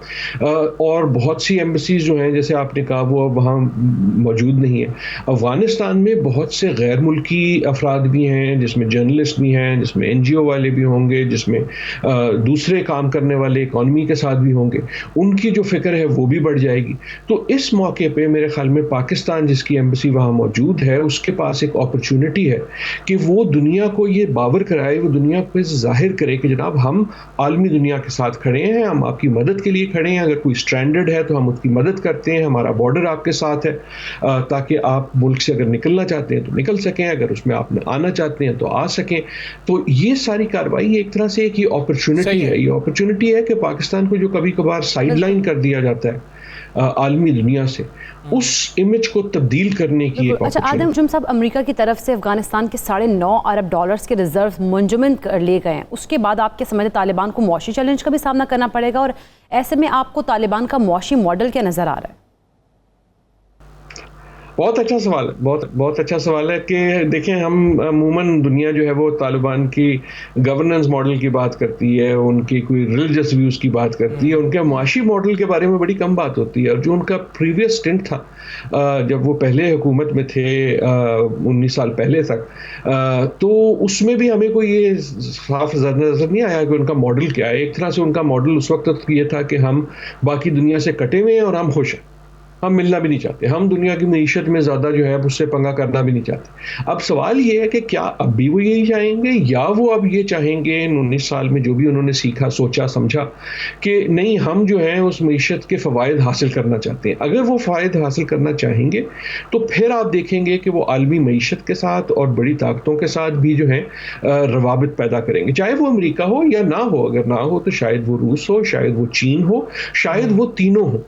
اور بہت سی ایمبیسیز جو ہیں جیسے آپ نے کہا وہ اب وہاں موجود نہیں ہے. افغانستان میں بہت سے غیر ملکی افراد بھی ہیں, جس میں جرنلسٹ بھی ہیں, جس میں NGO والے بھی ہوں گے, جس میں دوسرے کام کرنے والے اکانومی کے ساتھ بھی ہوں گے. ان کی جو فکر ہے وہ بھی بڑھ جائے گی. تو اس موقع پہ میرے خیال میں پاکستان جس کی ایمبیسی وہاں موجود ہے اس کے پاس ایک اپرچونٹی ہے کہ وہ دنیا کو یہ باور کرائے, وہ دنیا کو ظاہر کرے کہ جناب ہم عالمی دنیا کے ساتھ کھڑے ہیں, ہم آپ کی مدد کے لیے کھڑے ہیں. اگر کوئی اسٹرینڈڈ ہے تو ہم اس کی مدد کرتے ہیں, ہمارا بارڈر آپ کے ساتھ ہے تاکہ آپ ملک سے اگر نکلنا چاہتے ہیں تو نکل سکیں, اگر اس میں آپ آنا چاہتے ہیں تو آ سکیں. تو یہ ساری کارروائی ایک طرح سے ایک یہ اپرچونٹی ہے. یہ اپرچونٹی ہے کہ پاکستان کو جو کبھی کبھار سائیڈ لائن کر دیا جاتا ہے عالمی دنیا سے, اس امیج کو تبدیل کرنے کی ایک اچھا عادل نجم صاحب, امریکہ کی طرف سے افغانستان کے $9.5 ارب کے ریزرو منجمد کر لیے گئے ہیں. اس کے بعد آپ کے سمجھتے طالبان کو معاشی چیلنج کا بھی سامنا کرنا پڑے گا, اور ایسے میں آپ کو طالبان کا معاشی ماڈل کیا نظر آ رہا ہے؟ بہت اچھا سوال ہے, بہت اچھا سوال ہے کہ دیکھیں ہم عموماً دنیا جو ہے وہ طالبان کی گورننس ماڈل کی بات کرتی ہے, ان کی کوئی ریلیجس ویوز کی بات کرتی ہے, ان کے معاشی ماڈل کے بارے میں بڑی کم بات ہوتی ہے. اور جو ان کا پریویس اسٹنٹ تھا جب وہ پہلے حکومت میں تھے 19 سال پہلے تک, تو اس میں بھی ہمیں کوئی یہ صاف نظر نہیں آیا کہ ان کا ماڈل کیا ہے. ایک طرح سے ان کا ماڈل اس وقت یہ تھا کہ ہم باقی دنیا سے کٹے ہوئے ہیں اور ہم خوش ہیں, ہم ملنا بھی نہیں چاہتے, ہم دنیا کی معیشت میں زیادہ جو ہے اس سے پنگا کرنا بھی نہیں چاہتے. اب سوال یہ ہے کہ کیا اب بھی وہ یہی چاہیں گے, یا وہ اب یہ چاہیں گے ان 19 سال میں جو بھی انہوں نے سیکھا, سوچا, سمجھا کہ نہیں ہم جو ہیں اس معیشت کے فوائد حاصل کرنا چاہتے ہیں. اگر وہ فوائد حاصل کرنا چاہیں گے تو پھر آپ دیکھیں گے کہ وہ عالمی معیشت کے ساتھ اور بڑی طاقتوں کے ساتھ بھی جو ہیں روابط پیدا کریں گے, چاہے وہ امریکہ ہو یا نہ ہو. اگر نہ ہو تو شاید وہ روس ہو, شاید وہ چین ہو, شاید وہ تینوں ہوں.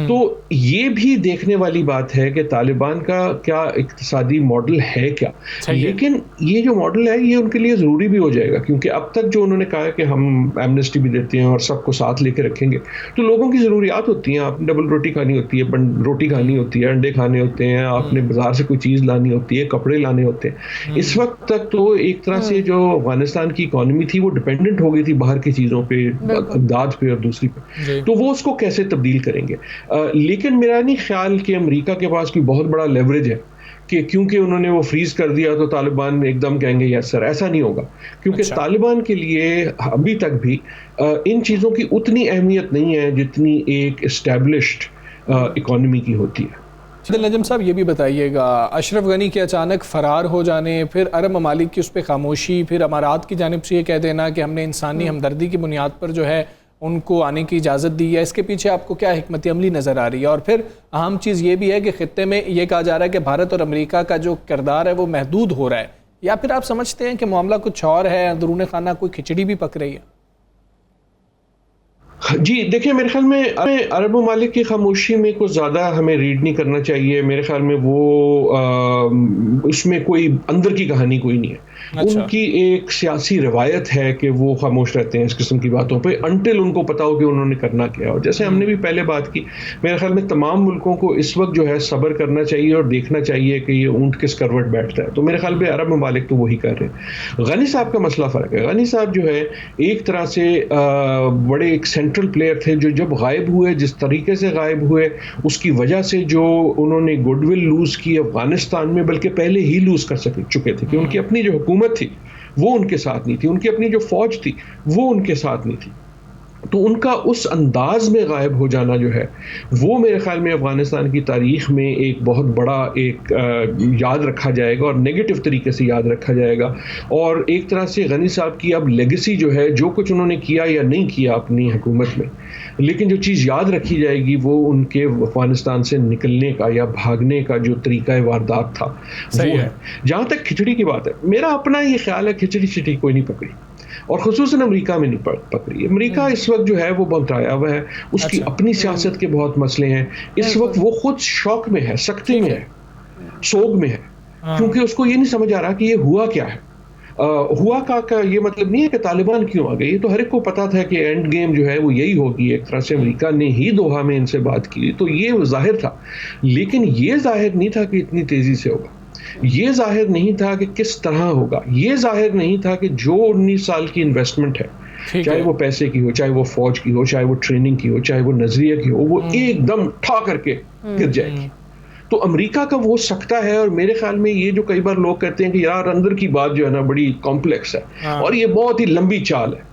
تو یہ بھی دیکھنے والی بات ہے کہ طالبان کا کیا اقتصادی ماڈل ہے کیا, لیکن یہ جو ماڈل ہے یہ ان کے لیے ضروری بھی ہو جائے گا, کیونکہ اب تک جو انہوں نے کہا ہے کہ ہم ایمنسٹی بھی دیتے ہیں اور سب کو ساتھ لے کے رکھیں گے, تو لوگوں کی ضروریات ہوتی ہیں. آپ نے ڈبل روٹی کھانی ہوتی ہے, روٹی کھانی ہوتی ہے, انڈے کھانے ہوتے ہیں, آپ نے بازار سے کوئی چیز لانی ہوتی ہے, کپڑے لانے ہوتے ہیں. اس وقت تک تو ایک طرح سے جو افغانستان کی اکانومی تھی وہ ڈپینڈنٹ ہو گئی تھی باہر کی چیزوں پہ, امداد پہ اور دوسری پہ, تو وہ اس کو کیسے تبدیل کریں گے. لیکن میرا نہیں خیال کہ امریکہ کے پاس کوئی بہت بڑا لیوریج ہے کہ کیونکہ انہوں نے وہ فریز کر دیا تو طالبان ایک دم کہیں گے یس سر. ایسا نہیں ہوگا, کیونکہ طالبان کے لیے ابھی تک بھی ان چیزوں کی اتنی اہمیت نہیں ہے جتنی ایک اسٹیبلشڈ اکانومی کی ہوتی ہے. عادل نجم صاحب یہ بھی بتائیے گا, اشرف غنی کے اچانک فرار ہو جانے, پھر عرب ممالک کی اس پہ خاموشی, پھر امارات کی جانب سے یہ کہہ دینا کہ ہم نے انسانی ہمدردی کی بنیاد پر جو ہے ان کو آنے کی اجازت دی ہے, اس کے پیچھے آپ کو کیا حکمت عملی نظر آ رہی ہے؟ اور پھر اہم چیز یہ بھی ہے کہ خطے میں یہ کہا جا رہا ہے کہ بھارت اور امریکہ کا جو کردار ہے وہ محدود ہو رہا ہے, یا پھر آپ سمجھتے ہیں کہ معاملہ کچھ اور ہے, اندرون خانہ کوئی کھچڑی بھی پک رہی ہے؟ جی دیکھیں, میرے خیال میں عرب ممالک کی خاموشی میں کچھ زیادہ ہمیں ریڈ نہیں کرنا چاہیے. میرے خیال میں وہ اس میں کوئی اندر کی کہانی کوئی نہیں ہے. ان کی ایک سیاسی روایت ہے کہ وہ خاموش رہتے ہیں اس قسم کی باتوں پہ انٹل ان کو پتا ہو کہ انہوں نے کرنا کیا. اور جیسے ہم نے بھی پہلے بات کی, میرے خیال میں تمام ملکوں کو اس وقت جو ہے صبر کرنا چاہیے اور دیکھنا چاہیے کہ یہ اونٹ کس کروٹ بیٹھتا ہے. تو میرے خیال میں عرب ممالک تو وہی کر رہے ہیں. غنی صاحب کا مسئلہ فرق ہے. غنی صاحب جو ہے ایک طرح سے بڑے ایک سینٹرل پلیئر تھے جو جب غائب ہوئے, جس طریقے سے غائب ہوئے, اس کی وجہ سے جو انہوں نے گڈ ول لوز کی افغانستان میں, بلکہ پہلے ہی لوز کر چکے تھے کہ ان کی اپنی جو حکومت تھی وہ ان کے ساتھ نہیں تھی, ان کی اپنی جو فوج تھی وہ ان کے ساتھ نہیں تھی. تو ان کا اس انداز میں غائب ہو جانا جو ہے وہ میرے خیال میں افغانستان کی تاریخ میں ایک بہت بڑا ایک یاد رکھا جائے گا, اور نیگیٹو طریقے سے یاد رکھا جائے گا. اور ایک طرح سے غنی صاحب کی اب لیگیسی جو ہے, جو کچھ انہوں نے کیا یا نہیں کیا اپنی حکومت میں, لیکن جو چیز یاد رکھی جائے گی وہ ان کے افغانستان سے نکلنے کا یا بھاگنے کا جو طریقہ واردات تھا وہ ہے. جہاں تک کھچڑی کی بات ہے, میرا اپنا یہ خیال ہے کھچڑی چٹی کوئی نہیں پکڑی, اور خصوصاً امریکہ میں نہیں پکڑی. امریکہ اس وقت جو ہے وہ بنترایا ہوا ہے, اس کی اپنی سیاست کے بہت مسئلے ہیں. اس وقت وہ خود شوق میں ہے, سکتے میں ہے, سوگ میں ہے, کیونکہ اس کو یہ نہیں سمجھ آ رہا کہ یہ ہوا کیا ہے. ہوا کا یہ مطلب نہیں ہے کہ طالبان کیوں آ گئے, یہ تو ہر ایک کو پتا تھا کہ اینڈ گیم جو ہے وہ یہی ہوگی. ایک طرح سے امریکہ نے ہی دوحہ میں ان سے بات کی, تو یہ ظاہر تھا, لیکن یہ ظاہر نہیں تھا کہ اتنی تیزی سے ہوگا, یہ ظاہر نہیں تھا کہ کس طرح ہوگا, یہ ظاہر نہیں تھا کہ جو 19 سال کی انویسٹمنٹ ہے, چاہے وہ پیسے کی ہو, چاہے وہ فوج کی ہو, چاہے وہ ٹریننگ کی ہو, چاہے وہ نظریے کی ہو, وہ ایک دم ٹھا کر کے گر جائے گی. تو امریکہ کا وہ سکتا ہے. اور میرے خیال میں یہ جو کئی بار لوگ کہتے ہیں کہ یار اندر کی بات جو ہے نا بڑی کمپلیکس ہے اور یہ بہت ہی لمبی چال ہے,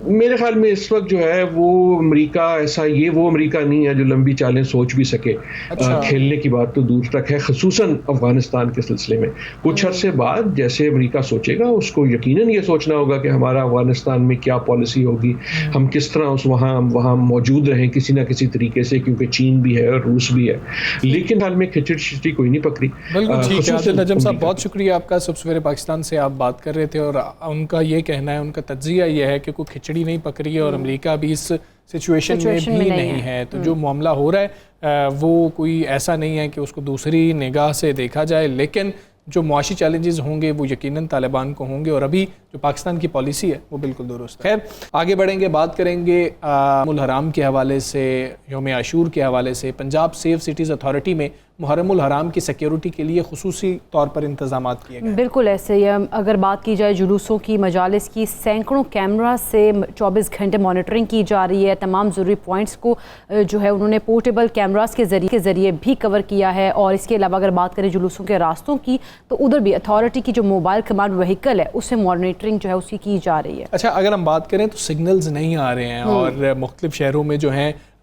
میرے خیال میں اس وقت جو ہے وہ امریکہ ایسا, یہ وہ امریکہ نہیں ہے جو لمبی چالیں سوچ بھی سکے. کھیلنے کی بات تو دور تک ہے, خصوصاً افغانستان کے سلسلے میں. کچھ عرصے بعد جیسے امریکہ سوچے گا, اس کو یقیناً یہ سوچنا ہوگا کہ ہمارا افغانستان میں کیا پالیسی ہوگی, ہم کس طرح وہاں موجود رہیں کسی نہ کسی طریقے سے, کیونکہ چین بھی ہے اور روس بھی ہے. لیکن حال میں کھچڑ شچڑی کوئی نہیں پکڑی. بالکل ٹھیک ہے عادل نجم صاحب, بہت شکریہ آپ کا. صبح سویرے پاکستان سے آپ بات کر رہے تھے, اور ان کا یہ کہنا ہے, ان کا تجزیہ یہ ہے کہ کوئی کھچڑی نہیں پک رہی ہے اور امریکہ بھی اس سچویشن میں بھی نہیں ہے. تو جو معاملہ ہو رہا ہے وہ کوئی ایسا نہیں ہے کہ اس کو دوسری نگاہ سے دیکھا جائے, لیکن جو معاشی چیلنجز ہوں گے وہ یقیناً طالبان کو ہوں گے, اور ابھی جو پاکستان کی پالیسی ہے وہ بالکل درست ہے. خیر آگے بڑھیں گے, بات کریں گے الحرام کے حوالے سے, یوم عاشور کے حوالے سے. پنجاب سیف سٹیز اتھارٹی میں محرم الحرام کی سیکیورٹی کے لیے خصوصی طور پر انتظامات کیے گئے. بالکل ایسے ہی. اگر بات کی جائے جلوسوں کی, مجالس کی, سینکڑوں کیمرہ سے 24 گھنٹے مانیٹرنگ کی جا رہی ہے. تمام ضروری پوائنٹس کو جو ہے انہوں نے پورٹیبل کیمراز کے ذریعے بھی کور کیا ہے. اور اس کے علاوہ اگر بات کریں جلوسوں کے راستوں کی, تو ادھر بھی اتھارٹی کی جو موبائل کمانڈ وہیکل ہے اس سے مانیٹرنگ جو ہے اس کی جا رہی ہے. اچھا, اگر ہم بات کریں تو سگنلز نہیں آ رہے ہیں, اور مختلف شہروں میں جو ہیں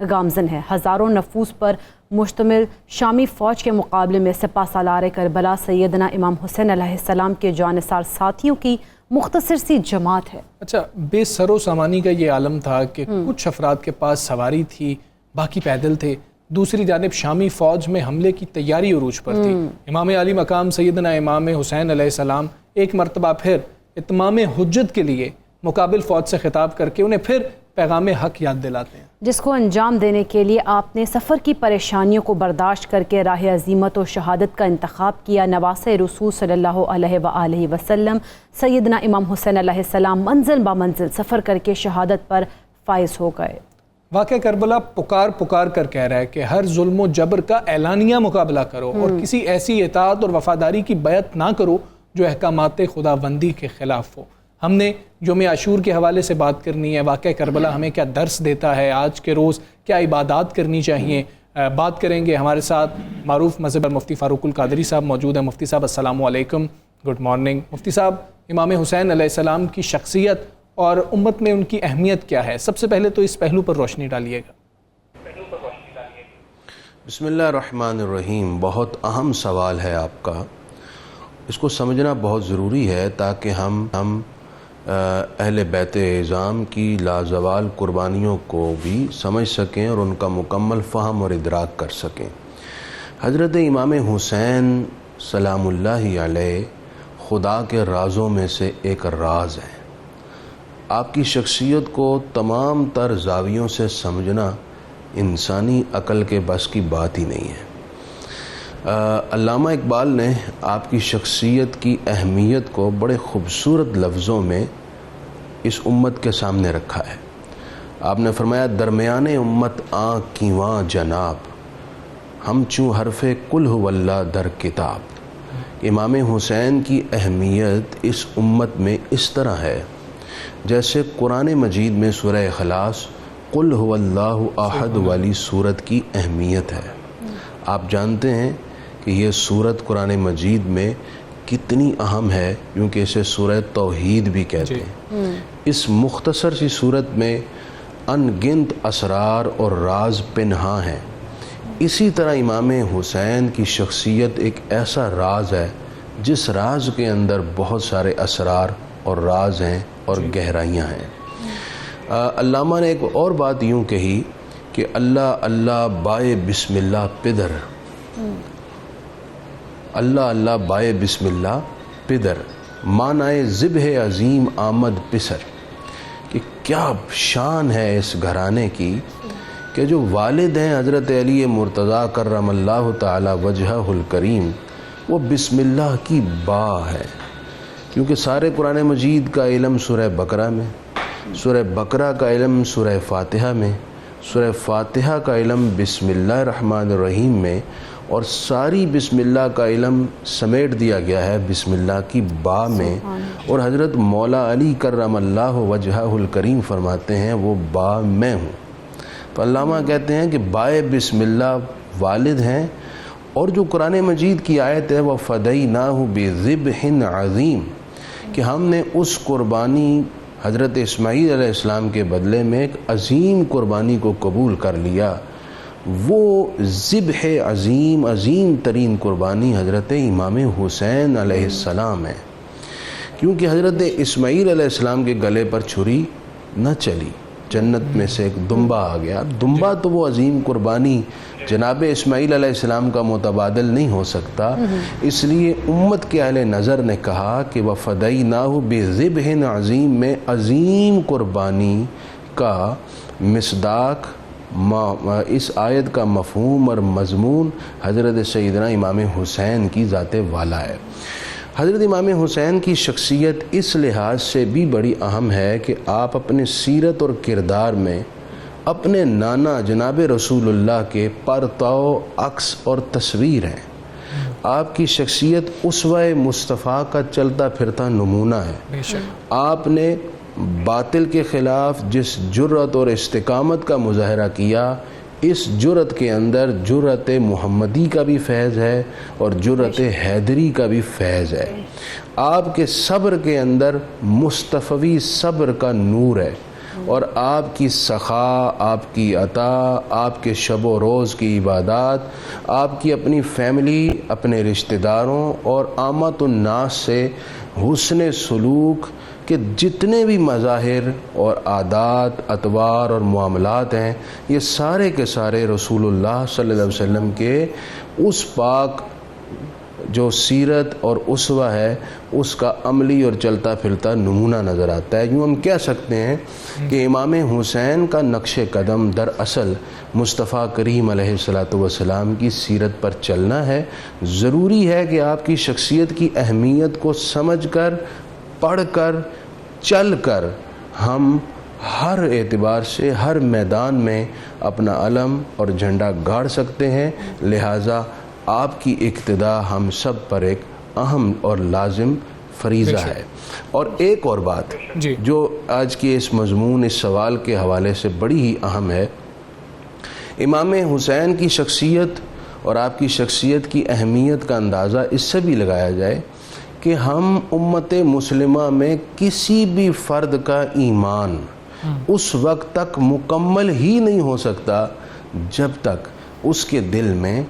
گامزن ہے۔ ہزاروں نفوس پر مشتمل شامی فوج کے مقابلے میں سپہ سالار کربلا سیدنا امام حسین علیہ السلام کے جانثار ساتھیوں کی مختصر سی جماعت ہے۔ اچھا، بے سر و سامانی کا یہ عالم تھا کہ کچھ افراد کے پاس سواری تھی، باقی پیدل تھے، دوسری جانب شامی فوج میں حملے کی تیاری عروج پر تھی۔ امام علی مقام سیدنا امام حسین علیہ السلام ایک مرتبہ پھر اتمام حجت کے لیے مقابل فوج سے خطاب کر کے انہیں پھر پیغام حق یاد دلاتے ہیں، جس کو انجام دینے کے لیے آپ نے سفر کی پریشانیوں کو برداشت کر کے راہ عظیمت و شہادت کا انتخاب کیا۔ نواسۂ رسول صلی اللہ علیہ وآلہ وسلم سیدنا امام حسین علیہ السلام منزل با منزل سفر کر کے شہادت پر فائز ہو گئے۔ واقعہ کربلا پکار کر کہہ رہا ہے کہ ہر ظلم و جبر کا اعلانیہ مقابلہ کرو اور کسی ایسی اطاعت اور وفاداری کی بیعت نہ کرو جو احکامات خداوندی کے خلاف ہو۔ ہم نے یوم عاشور کے حوالے سے بات کرنی ہے، واقعہ کربلا ہمیں کیا درس دیتا ہے، آج کے روز کیا عبادات کرنی چاہیے، بات کریں گے۔ ہمارے ساتھ معروف مذہب مفتی فاروق القادری صاحب موجود ہیں۔ مفتی صاحب السلام علیکم، گڈ مارننگ۔ مفتی صاحب، امام حسین علیہ السلام کی شخصیت اور امت میں ان کی اہمیت کیا ہے؟ سب سے پہلے تو اس پہلو پر روشنی ڈالیے گا۔ بسم اللہ الرحمن الرحیم۔ بہت اہم سوال ہے آپ کا، اس کو سمجھنا بہت ضروری ہے تاکہ ہم اہل بیت اعظام کی لازوال قربانیوں کو بھی سمجھ سکیں اور ان کا مکمل فہم اور ادراک کر سکیں۔ حضرت امام حسین سلام اللہ علیہ خدا کے رازوں میں سے ایک راز ہے۔ آپ کی شخصیت کو تمام تر زاویوں سے سمجھنا انسانی عقل کے بس کی بات ہی نہیں ہے۔ علامہ اقبال نے آپ کی شخصیت کی اہمیت کو بڑے خوبصورت لفظوں میں اس امت کے سامنے رکھا ہے۔ آپ نے فرمایا، درمیان امت آنکھ کیواں جناب، ہم چوں حرف کل هو اللہ در کتاب۔ امام حسین کی اہمیت اس امت میں اس طرح ہے جیسے قرآن مجید میں سورہ اخلاص قل هو اللہ احد والی سورت کی اہمیت ہے۔ آپ جانتے ہیں کہ یہ سورت قرآن مجید میں کتنی اہم ہے، کیونکہ اسے سورہ توحید بھی کہتے ہیں۔ اس مختصر سی سورت میں ان گنت اسرار اور راز پنہاں ہیں۔ اسی طرح امام حسین کی شخصیت ایک ایسا راز ہے جس راز کے اندر بہت سارے اسرار اور راز ہیں اور گہرائیاں ہیں۔ علامہ نے ایک اور بات یوں کہی کہ اللہ اللہ بائے بسم اللہ پدر، اللہ اللہ بائے بسم اللہ پدر، معنی ذبح عظیم آمد پسر۔ کہ کیا شان ہے اس گھرانے کی کہ جو والد ہیں حضرت علی مرتضیٰ کرم اللہ تعالی وجہہ الکریم، وہ بسم اللہ کی با ہے، کیونکہ سارے قرآن مجید کا علم سورہ بقرہ میں، سورہ بقرہ کا علم سورہ فاتحہ میں، سورہ فاتحہ کا علم بسم اللہ الرحمن الرحیم میں، اور ساری بسم اللہ کا علم سمیٹ دیا گیا ہے بسم اللہ کی با میں۔ اور حضرت مولا علی کرم اللہ وجہہ الکریم فرماتے ہیں وہ با میں ہوں۔ تو علامہ کہتے ہیں کہ بائے بسم اللہ والد ہیں، اور جو قرآن مجید کی آیت ہے وہ فدیناہ بذبح عظیم، کہ ہم نے اس قربانی حضرت اسماعیل علیہ السلام کے بدلے میں ایک عظیم قربانی کو قبول کر لیا۔ وہ ذبح عظیم، عظیم ترین قربانی حضرت امام حسین علیہ السلام ہے، کیونکہ حضرت اسماعیل علیہ السلام کے گلے پر چھری نہ چلی، جنت میں سے ایک دمبا آ گیا۔ دمبا تو وہ عظیم قربانی جناب اسماعیل علیہ السلام کا متبادل نہیں ہو سکتا، اس لیے امت کے اہل نظر نے کہا کہ وَفَدَيْنَاهُ بِذِبْحٍ عظیم میں عظیم قربانی کا مصداق، اس آیت کا مفہوم اور مضمون حضرت سیدنا امام حسین کی ذات والا ہے۔ حضرت امام حسین کی شخصیت اس لحاظ سے بھی بڑی اہم ہے کہ آپ اپنے سیرت اور کردار میں اپنے نانا جناب رسول اللہ کے پرتو عکس اور تصویر ہیں۔ آپ کی شخصیت اسوہ مصطفیٰ کا چلتا پھرتا نمونہ ہے۔ آپ نے باطل کے خلاف جس جرأت اور استقامت کا مظاہرہ کیا، اس جرأت کے اندر جرأت محمدی کا بھی فیض ہے اور جرأت حیدری کا بھی فیض ہے۔ آپ کے صبر کے اندر مصطفی صبر کا نور ہے۔ اور آپ کی سخا، آپ کی عطا، آپ کے شب و روز کی عبادات، آپ کی اپنی فیملی، اپنے رشتہ داروں اور عامۃ الناس سے حسن سلوک کہ جتنے بھی مظاہر اور عادات، اطوار اور معاملات ہیں، یہ سارے کے سارے رسول اللہ صلی اللہ علیہ وسلم کے اس پاک جو سیرت اور اسوہ ہے اس کا عملی اور چلتا پھرتا نمونہ نظر آتا ہے۔ یوں ہم کہہ سکتے ہیں کہ امام حسین کا نقش قدم دراصل مصطفیٰ کریم علیہ الصلاۃ والسلام کی سیرت پر چلنا ہے۔ ضروری ہے کہ آپ کی شخصیت کی اہمیت کو سمجھ کر، پڑھ کر، چل کر ہم ہر اعتبار سے ہر میدان میں اپنا علم اور جھنڈا گاڑ سکتے ہیں، لہٰذا آپ کی اقتداء ہم سب پر ایک اہم اور لازم فریضہ ہے۔ اور ایک اور بات جو آج کے اس مضمون، اس سوال کے حوالے سے بڑی ہی اہم ہے، امام حسین کی شخصیت اور آپ کی شخصیت کی اہمیت کا اندازہ اس سے بھی لگایا جائے کہ ہم امت مسلمہ میں کسی بھی فرد کا ایمان اس وقت تک مکمل ہی نہیں ہو سکتا جب تک اس کے دل میں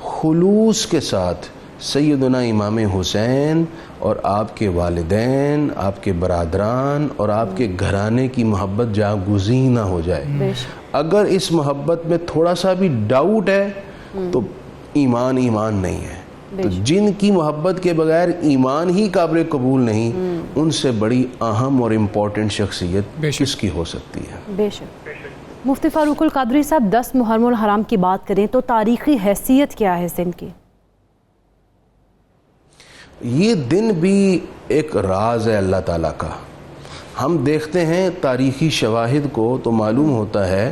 خلوص کے ساتھ سیدنا امام حسین اور آپ کے والدین، آپ کے برادران اور آپ کے گھرانے کی محبت جاگزین نہ ہو جائے۔ اگر اس محبت میں تھوڑا سا بھی ڈاؤٹ ہے تو ایمان نہیں ہے۔ تو جن کی محبت کے بغیر ایمان ہی قابل قبول نہیں، ان سے بڑی اہم اور امپورٹنٹ شخصیت کس کی ہو سکتی ہے؟ بے شک۔ مفتی فاروق القادری صاحب، 10 محرم الحرام کی بات کریں تو تاریخی حیثیت کیا ہے اس دن کی؟ یہ دن بھی ایک راز ہے اللہ تعالیٰ کا۔ ہم دیکھتے ہیں تاریخی شواہد کو تو معلوم ہوتا ہے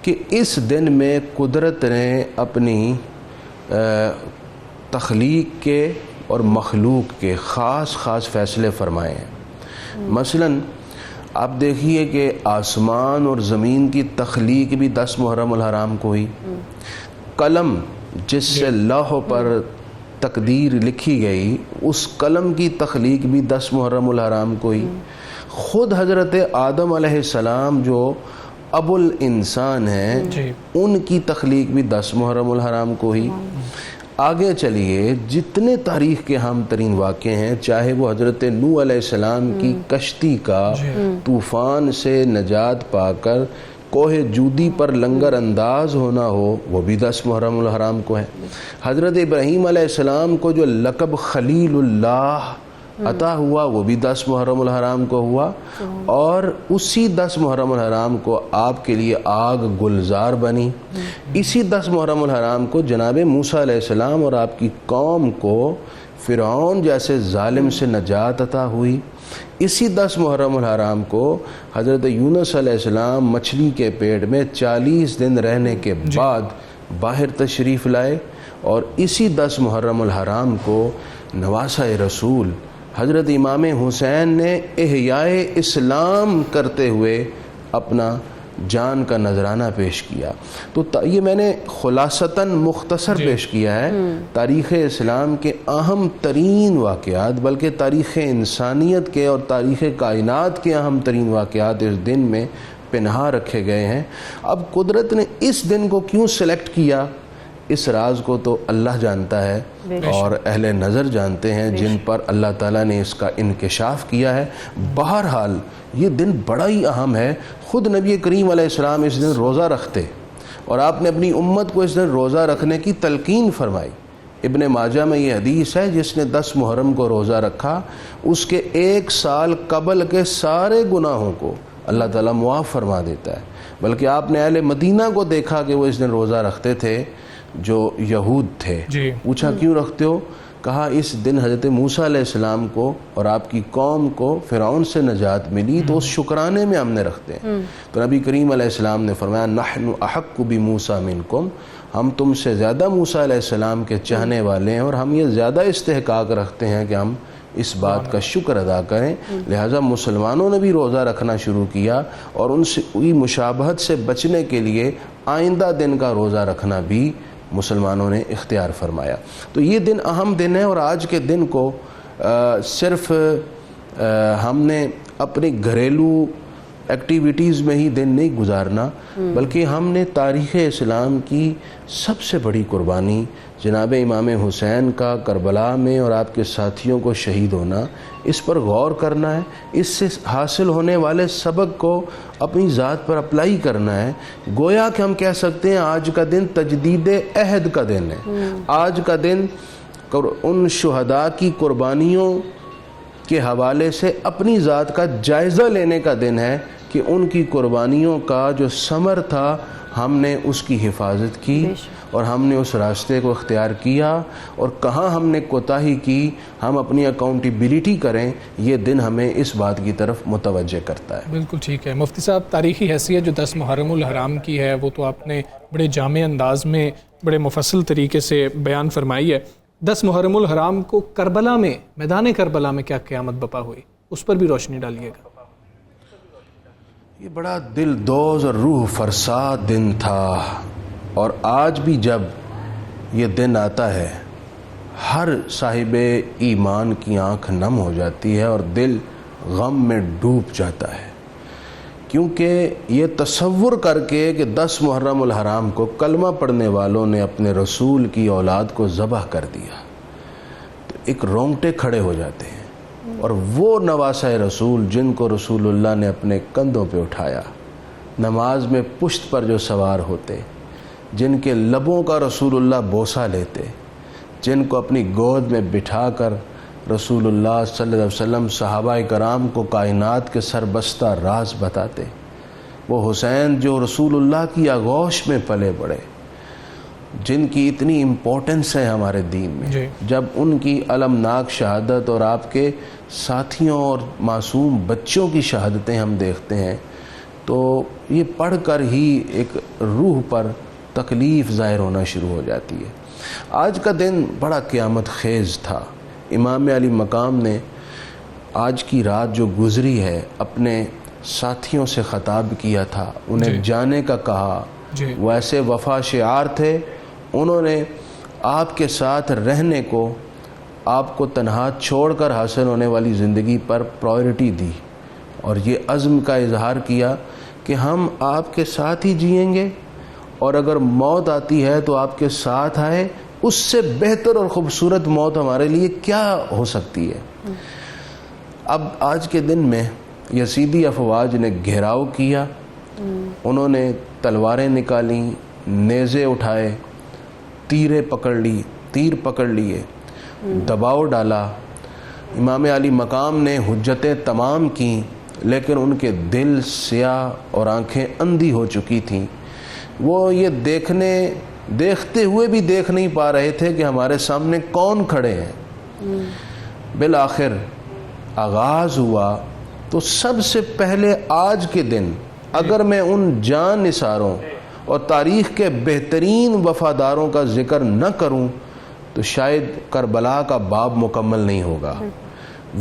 کہ اس دن میں قدرت نے اپنی تخلیق کے اور مخلوق کے خاص فیصلے فرمائے ہیں۔ مثلاً آپ دیکھیے کہ آسمان اور زمین کی تخلیق بھی 10 محرم الحرام کو ہوئی، قلم جس سے لوح پر تقدیر لکھی گئی اس قلم کی تخلیق بھی 10 محرم الحرام کو ہوئی، خود حضرت آدم علیہ السلام جو ابو الانسان ہیں ان کی تخلیق بھی 10 محرم الحرام کو ہوئی۔ آگے چلیے، جتنے تاریخ کے اہم ترین واقعے ہیں، چاہے وہ حضرت نوح علیہ السلام کی کشتی کا طوفان سے نجات پا کر کوہ جودی پر لنگر انداز ہونا ہو، وہ بھی 10 محرم الحرام کو ہے۔ حضرت ابراہیم علیہ السلام کو جو لقب خلیل اللہ عطا ہوا وہ بھی 10 محرم الحرام کو ہوا، اور اسی 10 محرم الحرام کو آپ کے لیے آگ گلزار بنی۔ اسی 10 محرم الحرام کو جناب موسیٰ علیہ السلام اور آپ کی قوم کو فرعون جیسے ظالم سے نجات عطا ہوئی۔ اسی 10 محرم الحرام کو حضرت یونس علیہ السلام مچھلی کے پیٹ میں 40 دن رہنے کے بعد باہر تشریف لائے، اور اسی 10 محرم الحرام کو نواسہ رسول حضرت امام حسین نے احیاء اسلام کرتے ہوئے اپنا جان کا نذرانہ پیش کیا۔ تو یہ میں نے خلاصتاً مختصر پیش کیا ہے تاریخ اسلام کے اہم ترین واقعات، بلکہ تاریخ انسانیت کے اور تاریخ کائنات کے اہم ترین واقعات اس دن میں پنہا رکھے گئے ہیں۔ اب قدرت نے اس دن کو کیوں سلیکٹ کیا، اس راز کو تو اللہ جانتا ہے اور اہل نظر جانتے ہیں جن پر اللہ تعالیٰ نے اس کا انکشاف کیا ہے۔ بہرحال یہ دن بڑا ہی اہم ہے۔ خود نبی کریم علیہ السلام اس دن روزہ رکھتے اور آپ نے اپنی امت کو اس دن روزہ رکھنے کی تلقین فرمائی۔ ابن ماجہ میں یہ حدیث ہے، جس نے 10 محرم کو روزہ رکھا اس کے 1 سال قبل کے سارے گناہوں کو اللہ تعالیٰ معاف فرما دیتا ہے۔ بلکہ آپ نے اہل مدینہ کو دیکھا کہ وہ اس دن روزہ رکھتے تھے جو یہود تھے۔ پوچھا کیوں رکھتے ہو؟ کہا اس دن حضرت موسیٰ علیہ السلام کو اور آپ کی قوم کو فرعون سے نجات ملی تو اس شکرانے میں ہم نے رکھتے ہیں۔ تو نبی کریم علیہ السلام نے فرمایا نحن احق بموسیٰ منکم، ہم تم سے زیادہ موسیٰ علیہ السلام کے چاہنے والے ہیں، اور ہم یہ زیادہ استحقاق رکھتے ہیں کہ ہم اس بات کا شکر ادا کریں۔ لہٰذا مسلمانوں نے بھی روزہ رکھنا شروع کیا، اور ان سے مشابہت سے بچنے کے لیے آئندہ دن کا روزہ رکھنا بھی مسلمانوں نے اختیار فرمایا۔ تو یہ دن اہم دن ہے، اور آج کے دن کو صرف ہم نے اپنی گھریلو ایکٹیویٹیز میں ہی دن نہیں گزارنا، بلکہ ہم نے تاریخ اسلام کی سب سے بڑی قربانی جناب امام حسین کا کربلا میں اور آپ کے ساتھیوں کو شہید ہونا، اس پر غور کرنا ہے، اس سے حاصل ہونے والے سبق کو اپنی ذات پر اپلائی کرنا ہے۔ گویا کہ ہم کہہ سکتے ہیں آج کا دن تجدید عہد کا دن ہے، آج کا دن ان شہداء کی قربانیوں کے حوالے سے اپنی ذات کا جائزہ لینے کا دن ہے کہ ان کی قربانیوں کا جو ثمر تھا ہم نے اس کی حفاظت کی اور ہم نے اس راستے کو اختیار کیا، اور کہاں ہم نے کوتاہی کی ہم اپنی اکاؤنٹیبلٹی کریں، یہ دن ہمیں اس بات کی طرف متوجہ کرتا ہے۔ بالکل ٹھیک ہے مفتی صاحب، تاریخی حیثیت جو 10 محرم الحرام کی ہے وہ تو آپ نے بڑے جامع انداز میں بڑے مفصل طریقے سے بیان فرمائی ہے۔ 10 محرم الحرام کو کربلا میں، میدان کربلا میں کیا قیامت بپا ہوئی، اس پر بھی روشنی ڈالیے گا۔ یہ بڑا دل دوز اور روح فرسا دن تھا، اور آج بھی جب یہ دن آتا ہے ہر صاحب ایمان کی آنکھ نم ہو جاتی ہے اور دل غم میں ڈوب جاتا ہے، کیونکہ یہ تصور کر کے کہ 10 محرم الحرام کو کلمہ پڑھنے والوں نے اپنے رسول کی اولاد کو ذبح کر دیا تو ایک رونگٹے کھڑے ہو جاتے ہیں، اور وہ نواسہ رسول جن کو رسول اللہ نے اپنے کندھوں پہ اٹھایا، نماز میں پشت پر جو سوار ہوتے، جن کے لبوں کا رسول اللہ بوسہ لیتے، جن کو اپنی گود میں بٹھا کر رسول اللہ صلی اللہ علیہ وسلم صحابہ کرام کو کائنات کے سربستہ راز بتاتے، وہ حسین جو رسول اللہ کی آغوش میں پلے بڑھے، جن کی اتنی امپورٹنس ہے ہمارے دین میں، جب ان کی المناک شہادت اور آپ کے ساتھیوں اور معصوم بچوں کی شہادتیں ہم دیکھتے ہیں تو یہ پڑھ کر ہی ایک روح پر تکلیف ظاہر ہونا شروع ہو جاتی ہے۔ آج کا دن بڑا قیامت خیز تھا۔ امام علی مقام نے آج کی رات جو گزری ہے اپنے ساتھیوں سے خطاب کیا تھا، انہیں جانے کا کہا، وہ ایسے وفا شعار تھے، انہوں نے آپ کے ساتھ رہنے کو، آپ کو تنہا چھوڑ کر حاصل ہونے والی زندگی پر پرائیورٹی دی، اور یہ عزم کا اظہار کیا کہ ہم آپ کے ساتھ ہی جئیں گے، اور اگر موت آتی ہے تو آپ کے ساتھ آئے، اس سے بہتر اور خوبصورت موت ہمارے لیے کیا ہو سکتی ہے۔ اب آج کے دن میں یزیدی افواج نے گھیراؤ کیا، انہوں نے تلواریں نکالیں، نیزے اٹھائے، تیر پکڑ لیے، دباؤ ڈالا۔ امام علی مقام نے حجتیں تمام کیں، لیکن ان کے دل سیاہ اور آنکھیں اندھی ہو چکی تھیں، وہ یہ دیکھتے ہوئے بھی دیکھ نہیں پا رہے تھے کہ ہمارے سامنے کون کھڑے ہیں۔ بالآخر آغاز ہوا تو سب سے پہلے آج کے دن اگر میں ان جان نثاروں اور تاریخ کے بہترین وفاداروں کا ذکر نہ کروں تو شاید کربلا کا باب مکمل نہیں ہوگا۔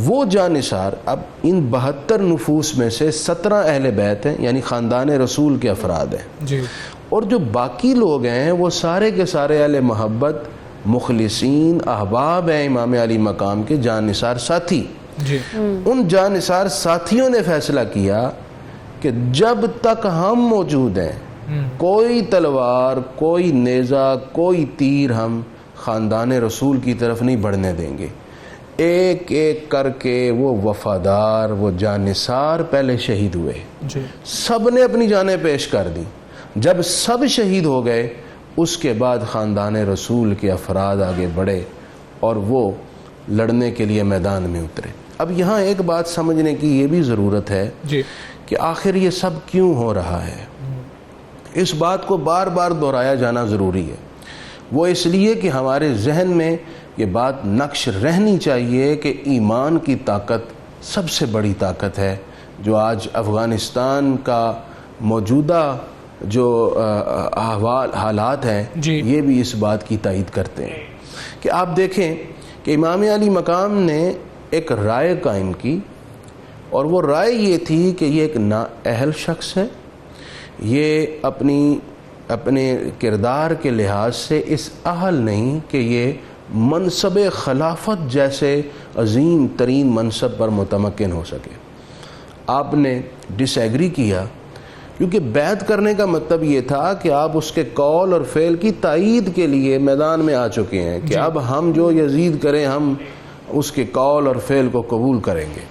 وہ جان نثار اب ان 72 نفوس میں سے 17 اہل بیت ہیں، یعنی خاندان رسول کے افراد ہیں، اور جو باقی لوگ ہیں وہ سارے کے سارے اہل محبت، مخلصین، احباب ہیں امام علی مقام کے جان نثار ساتھی۔ ان جان نثار ساتھیوں نے فیصلہ کیا کہ جب تک ہم موجود ہیں کوئی تلوار، کوئی نیزہ، کوئی تیر ہم خاندان رسول کی طرف نہیں بڑھنے دیں گے۔ ایک ایک کر کے وہ وفادار، وہ جان نثار پہلے شہید ہوئے، سب نے اپنی جانیں پیش کر دی۔ جب سب شہید ہو گئے اس کے بعد خاندان رسول کے افراد آگے بڑھے اور وہ لڑنے کے لیے میدان میں اترے۔ اب یہاں ایک بات سمجھنے کی یہ بھی ضرورت ہے کہ آخر یہ سب کیوں ہو رہا ہے، اس بات کو بار بار دہرایا جانا ضروری ہے۔ وہ اس لیے کہ ہمارے ذہن میں یہ بات نقش رہنی چاہیے کہ ایمان کی طاقت سب سے بڑی طاقت ہے، جو آج افغانستان کا موجودہ جو حالات ہیں یہ بھی اس بات کی تائید کرتے ہیں کہ آپ دیکھیں کہ امام علی مقام نے ایک رائے قائم کی، اور وہ رائے یہ تھی کہ یہ ایک نااہل شخص ہے، یہ اپنے کردار کے لحاظ سے اس اہل نہیں کہ یہ منصب خلافت جیسے عظیم ترین منصب پر متمکن ہو سکے۔ آپ نے ڈس ایگری کیا، کیونکہ بیعت کرنے کا مطلب یہ تھا کہ آپ اس کے قول اور فعل کی تائید کے لیے میدان میں آ چکے ہیں کہ اب ہم جو یزید کریں ہم اس کے قول اور فعل کو قبول کریں گے۔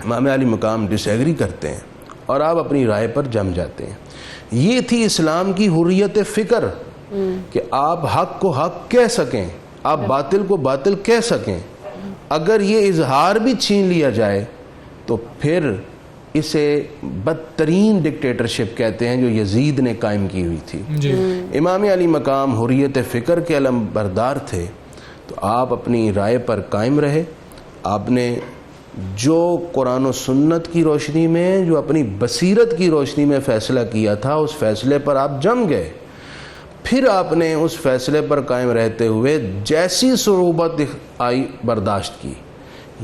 امام علی مقام ڈس ایگری کرتے ہیں اور آپ اپنی رائے پر جم جاتے ہیں۔ یہ تھی اسلام کی حریت فکر کہ آپ حق کو حق کہہ سکیں، آپ باطل کو باطل کہہ سکیں۔ اگر یہ اظہار بھی چھین لیا جائے تو پھر اسے بدترین ڈکٹیٹرشپ کہتے ہیں جو یزید نے قائم کی ہوئی تھی۔ امام علی مقام حریت فکر کے علم بردار تھے، تو آپ اپنی رائے پر قائم رہے۔ آپ نے جو قرآن و سنت کی روشنی میں، جو اپنی بصیرت کی روشنی میں فیصلہ کیا تھا، اس فیصلے پر آپ جم گئے۔ پھر آپ نے اس فیصلے پر قائم رہتے ہوئے جیسی صعوبت آئی برداشت کی۔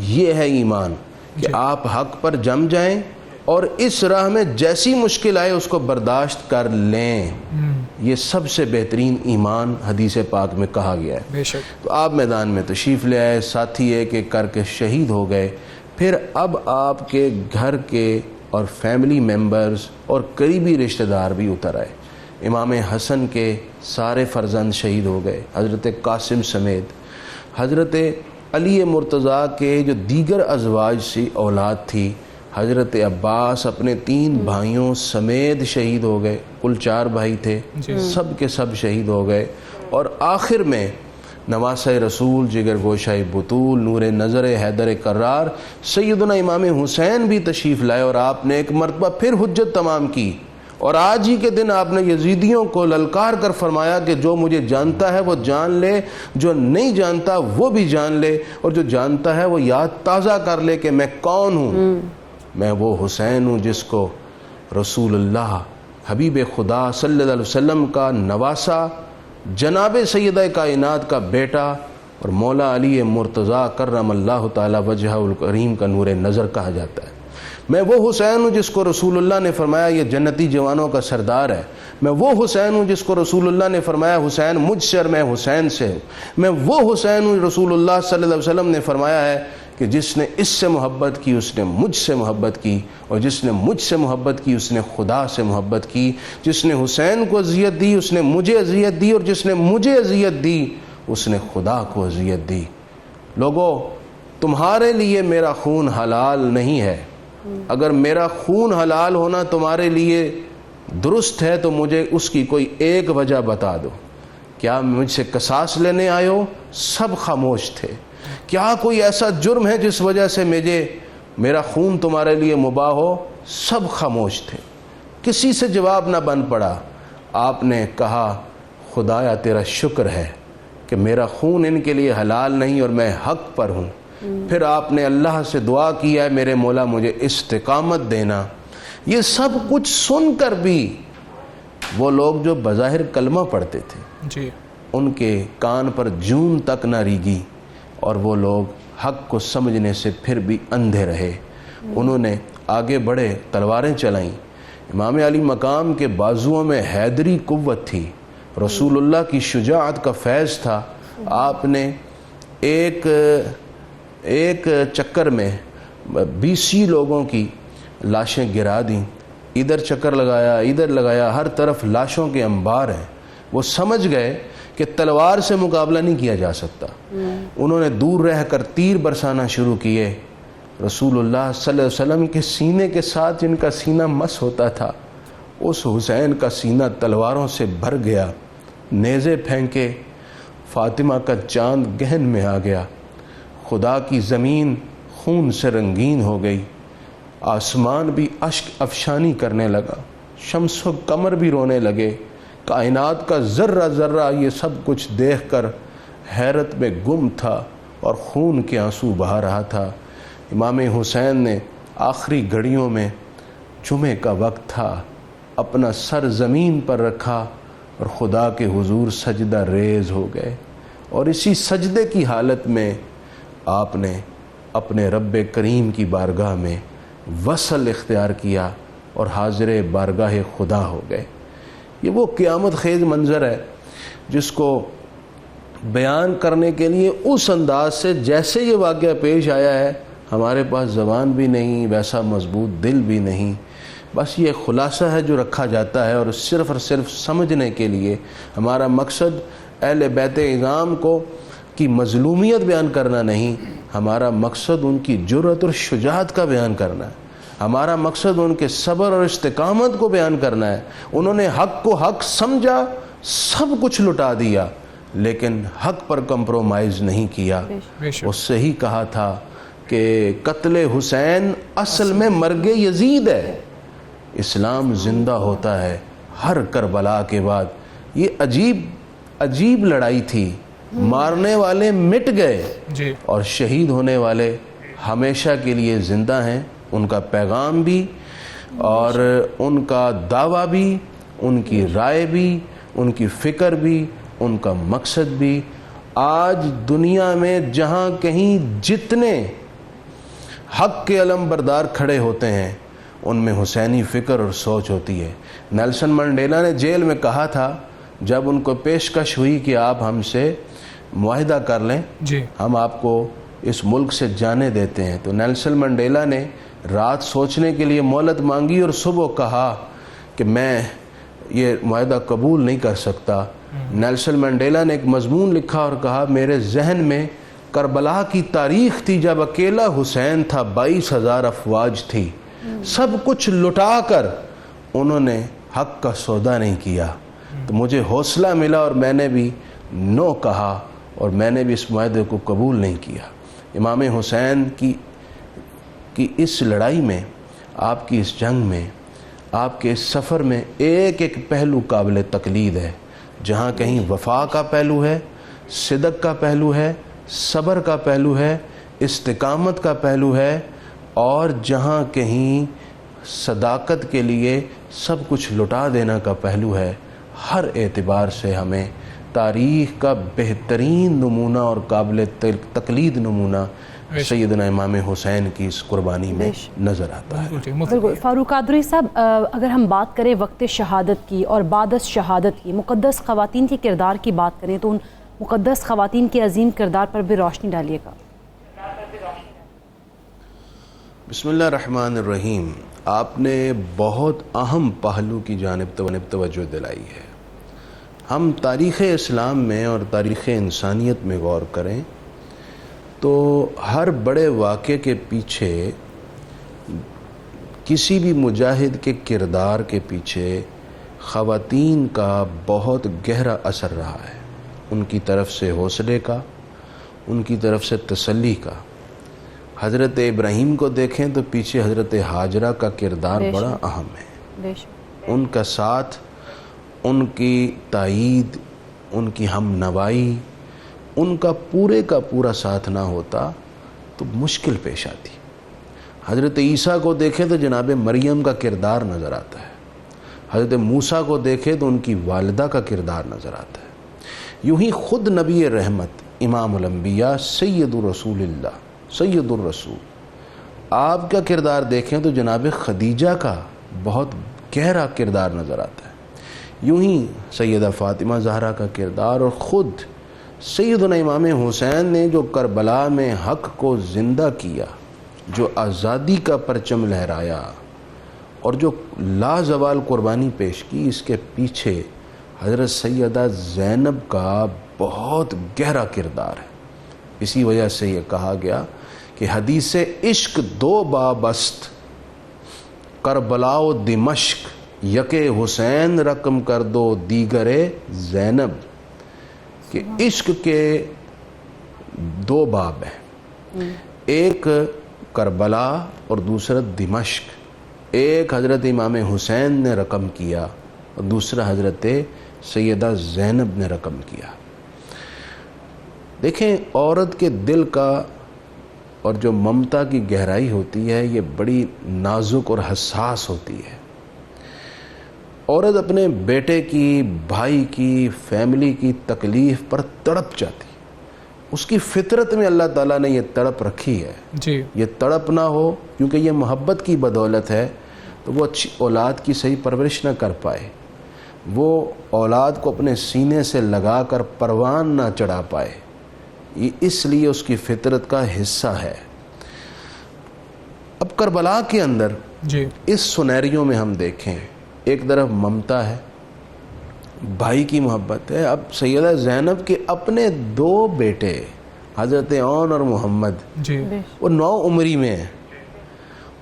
یہ ہے ایمان کہ آپ حق پر جم جائیں اور اس راہ میں جیسی مشکل آئے اس کو برداشت کر لیں۔ یہ سب سے بہترین ایمان حدیث پاک میں کہا گیا ہے۔ بے شک۔ تو آپ میدان میں تشریف لے آئے، ساتھی ایک ایک کر کے شہید ہو گئے۔ پھر اب آپ کے گھر کے اور فیملی ممبرز اور قریبی رشتہ دار بھی اتر آئے۔ امام حسن کے سارے فرزند شہید ہو گئے، حضرت قاسم سمیت۔ حضرت علی مرتضیٰ کے جو دیگر ازواج سے اولاد تھی، حضرت عباس اپنے 3 بھائیوں سمیت شہید ہو گئے، کل 4 بھائی تھے، سب کے سب شہید ہو گئے۔ اور آخر میں نواسہ رسول، جگر گوشہ بطول، نور نظر حیدر کرار، سیدنا امام حسین بھی تشریف لائے اور آپ نے ایک مرتبہ پھر حجت تمام کی۔ اور آج ہی کے دن آپ نے یزیدیوں کو للکار کر فرمایا کہ جو مجھے جانتا ہے وہ جان لے، جو نہیں جانتا وہ بھی جان لے، اور جو جانتا ہے وہ یاد تازہ کر لے کہ میں کون ہوں۔ میں وہ حسین ہوں جس کو رسول اللہ حبیب خدا صلی اللہ علیہ وسلم کا نواسا، جناب سیدہ کائنات کا بیٹا اور مولا علی مرتضیٰ کرم اللہ تعالی وجہہ الکریم کا نور نظر کہا جاتا ہے۔ میں وہ حسین ہوں جس کو رسول اللہ نے فرمایا یہ جنتی جوانوں کا سردار ہے۔ میں وہ حسین ہوں جس کو رسول اللہ نے فرمایا حسین مجھ سے اور میں حسین سے ہوں۔ میں وہ حسین ہوں رسول اللہ صلی اللہ علیہ وسلم نے فرمایا ہے کہ جس نے اس سے محبت کی اس نے مجھ سے محبت کی، اور جس نے مجھ سے محبت کی اس نے خدا سے محبت کی۔ جس نے حسین کو اذیت دی اس نے مجھے اذیت دی، اور جس نے مجھے اذیت دی اس نے خدا کو اذیت دی۔ لوگو، تمہارے لیے میرا خون حلال نہیں ہے۔ اگر میرا خون حلال ہونا تمہارے لیے درست ہے تو مجھے اس کی کوئی ایک وجہ بتا دو۔ کیا مجھ سے قصاص لینے آئے ہو؟ سب خاموش تھے۔ کیا کوئی ایسا جرم ہے جس وجہ سے میرا خون تمہارے لیے مباح ہو؟ سب خاموش تھے، کسی سے جواب نہ بن پڑا۔ آپ نے کہا خدایا تیرا شکر ہے کہ میرا خون ان کے لیے حلال نہیں اور میں حق پر ہوں۔ پھر آپ نے اللہ سے دعا کیا ہے میرے مولا مجھے استقامت دینا۔ یہ سب کچھ سن کر بھی وہ لوگ جو بظاہر کلمہ پڑھتے تھے ان کے کان پر جون تک نہ ریگی، اور وہ لوگ حق کو سمجھنے سے پھر بھی اندھے رہے۔ انہوں نے آگے بڑھے، تلواریں چلائیں۔ امام علی مقام کے بازوؤں میں حیدری قوت تھی، رسول اللہ کی شجاعت کا فیض تھا۔ آپ نے ایک چکر میں 20 لوگوں کی لاشیں گرا دیں، ادھر چکر لگایا ادھر لگایا، ہر طرف لاشوں کے انبار ہیں۔ وہ سمجھ گئے کہ تلوار سے مقابلہ نہیں کیا جا سکتا۔ انہوں نے دور رہ کر تیر برسانا شروع کیے۔ رسول اللہ صلی اللہ علیہ وسلم کے سینے کے ساتھ جن کا سینہ مس ہوتا تھا، اس حسین کا سینہ تلواروں سے بھر گیا۔ نیزے پھینکے، فاطمہ کا چاند گہن میں آ گیا، خدا کی زمین خون سے رنگین ہو گئی، آسمان بھی اشک افشانی کرنے لگا، شمس و قمر بھی رونے لگے۔ کائنات کا ذرہ ذرہ یہ سب کچھ دیکھ کر حیرت میں گم تھا اور خون کے آنسو بہا رہا تھا۔ امام حسین نے آخری گھڑیوں میں، جمعے کا وقت تھا، اپنا سر زمین پر رکھا اور خدا کے حضور سجدہ ریز ہو گئے۔ اور اسی سجدے کی حالت میں آپ نے اپنے رب کریم کی بارگاہ میں وصل اختیار کیا اور حاضر بارگاہ خدا ہو گئے۔ یہ وہ قیامت خیز منظر ہے جس کو بیان کرنے کے لیے اس انداز سے جیسے یہ واقعہ پیش آیا ہے ہمارے پاس زبان بھی نہیں، ویسا مضبوط دل بھی نہیں. بس یہ خلاصہ ہے جو رکھا جاتا ہے، اور صرف سمجھنے کے لیے ہمارا مقصد اہل بیت اعظام کی مظلومیت بیان کرنا نہیں، ہمارا مقصد ان کی جرأت اور شجاعت کا بیان کرنا ہے. ہمارا مقصد ان کے صبر اور استقامت کو بیان کرنا ہے. انہوں نے حق کو حق سمجھا، سب کچھ لٹا دیا، لیکن حق پر کمپرومائز نہیں کیا. اس سے ہی کہا تھا کہ قتل حسین اصل میں مرگ یزید ہے. اسلام زندہ ہوتا ہے ہر کربلا کے بعد. یہ عجیب لڑائی تھی. مارنے والے مٹ گئے اور شہید ہونے والے ہمیشہ کے لیے زندہ ہیں. ان کا پیغام بھی اور ان کا دعویٰ بھی، ان کی رائے بھی، ان کی فکر بھی، ان کا مقصد بھی. آج دنیا میں جہاں کہیں جتنے حق کے علم بردار کھڑے ہوتے ہیں ان میں حسینی فکر اور سوچ ہوتی ہے. نیلسن منڈیلا نے جیل میں کہا تھا جب ان کو پیشکش ہوئی کہ آپ ہم سے معاہدہ کر لیں، ہم آپ کو اس ملک سے جانے دیتے ہیں، تو نیلسن منڈیلا نے رات سوچنے کے لیے مہلت مانگی اور صبح کہا کہ میں یہ معاہدہ قبول نہیں کر سکتا. نیلسن منڈیلا نے ایک مضمون لکھا اور کہا میرے ذہن میں کربلا کی تاریخ تھی جب اکیلا حسین تھا، 22,000 افواج تھی، سب کچھ لٹا کر انہوں نے حق کا سودا نہیں کیا. تو مجھے حوصلہ ملا اور میں نے بھی نو کہا اور میں نے بھی اس معاہدے کو قبول نہیں کیا. امام حسین کی اس لڑائی میں، آپ کی اس جنگ میں، آپ کے اس سفر میں ایک پہلو قابل تقلید ہے. جہاں کہیں وفا کا پہلو ہے، صدق کا پہلو ہے، صبر کا پہلو ہے، استقامت کا پہلو ہے، اور جہاں کہیں صداقت کے لیے سب کچھ لٹا دینا کا پہلو ہے. ہر اعتبار سے ہمیں تاریخ کا بہترین نمونہ اور قابل تقلید نمونہ سیدنا امام حسین کی اس قربانی میں نظر آتا ہے. بالکل. فاروق قادری صاحب، اگر ہم بات کریں وقت شہادت کی اور بعد از شہادت کی، مقدس خواتین کے کردار کی بات کریں تو ان مقدس خواتین کے عظیم کردار پر بھی روشنی ڈالیے گا. بسم اللہ الرحمن الرحیم. آپ نے بہت اہم پہلو کی جانب توجہ دلائی ہے. ہم تاریخ اسلام میں اور تاریخ انسانیت میں غور کریں تو ہر بڑے واقعے کے پیچھے، کسی بھی مجاہد کے کردار کے پیچھے خواتین کا بہت گہرا اثر رہا ہے. ان کی طرف سے حوصلے کا، ان کی طرف سے تسلی کا. حضرت ابراہیم کو دیکھیں تو پیچھے حضرت ہاجرہ کا کردار بڑا اہم ہے. ان کا ساتھ، ان کی تائید، ان کی ہم نوائی، ان کا پورا ساتھ نہ ہوتا تو مشکل پیش آتی. حضرت عیسیٰ کو دیکھیں تو جناب مریم کا کردار نظر آتا ہے. حضرت موسیٰ کو دیکھیں تو ان کی والدہ کا کردار نظر آتا ہے. یوں ہی خود نبی رحمت، امام الانبیاء، سید الرسول اللہ، سید الرسول، آپ کا کردار دیکھیں تو جناب خدیجہ کا بہت گہرا کردار نظر آتا ہے. یوں ہی سیدہ فاطمہ زہرا کا کردار، اور خود سیدنا امام حسین نے جو کربلا میں حق کو زندہ کیا، جو آزادی کا پرچم لہرایا اور جو لازوال قربانی پیش کی، اس کے پیچھے حضرت سیدہ زینب کا بہت گہرا کردار ہے. اسی وجہ سے یہ کہا گیا کہ حدیث عشق دو بابست، کربلا و دمشق، یک حسین رقم کر دو دیگر زینب. کہ عشق کے دو باب ہیں، ایک کربلا اور دوسرا دمشق. ایک حضرت امام حسین نے رقم کیا اور دوسرا حضرت سیدہ زینب نے رقم کیا. دیکھیں، عورت کے دل کا اور جو ممتا کی گہرائی ہوتی ہے یہ بڑی نازک اور حساس ہوتی ہے. عورت اپنے بیٹے کی، بھائی کی، فیملی کی تکلیف پر تڑپ جاتی. اس کی فطرت میں اللہ تعالیٰ نے یہ تڑپ رکھی ہے. یہ تڑپ نہ ہو کیونکہ یہ محبت کی بدولت ہے تو وہ اچھی اولاد کی صحیح پرورش نہ کر پائے، وہ اولاد کو اپنے سینے سے لگا کر پروان نہ چڑھا پائے. یہ اس لیے اس کی فطرت کا حصہ ہے. اب کربلا کے اندر جی اس سنیریو میں ہم دیکھیں، ایک طرف ممتا ہے، بھائی کی محبت ہے. اب سیدہ زینب کے اپنے 2 بیٹے حضرت عون اور محمد، جی وہ 9 عمری میں ہیں.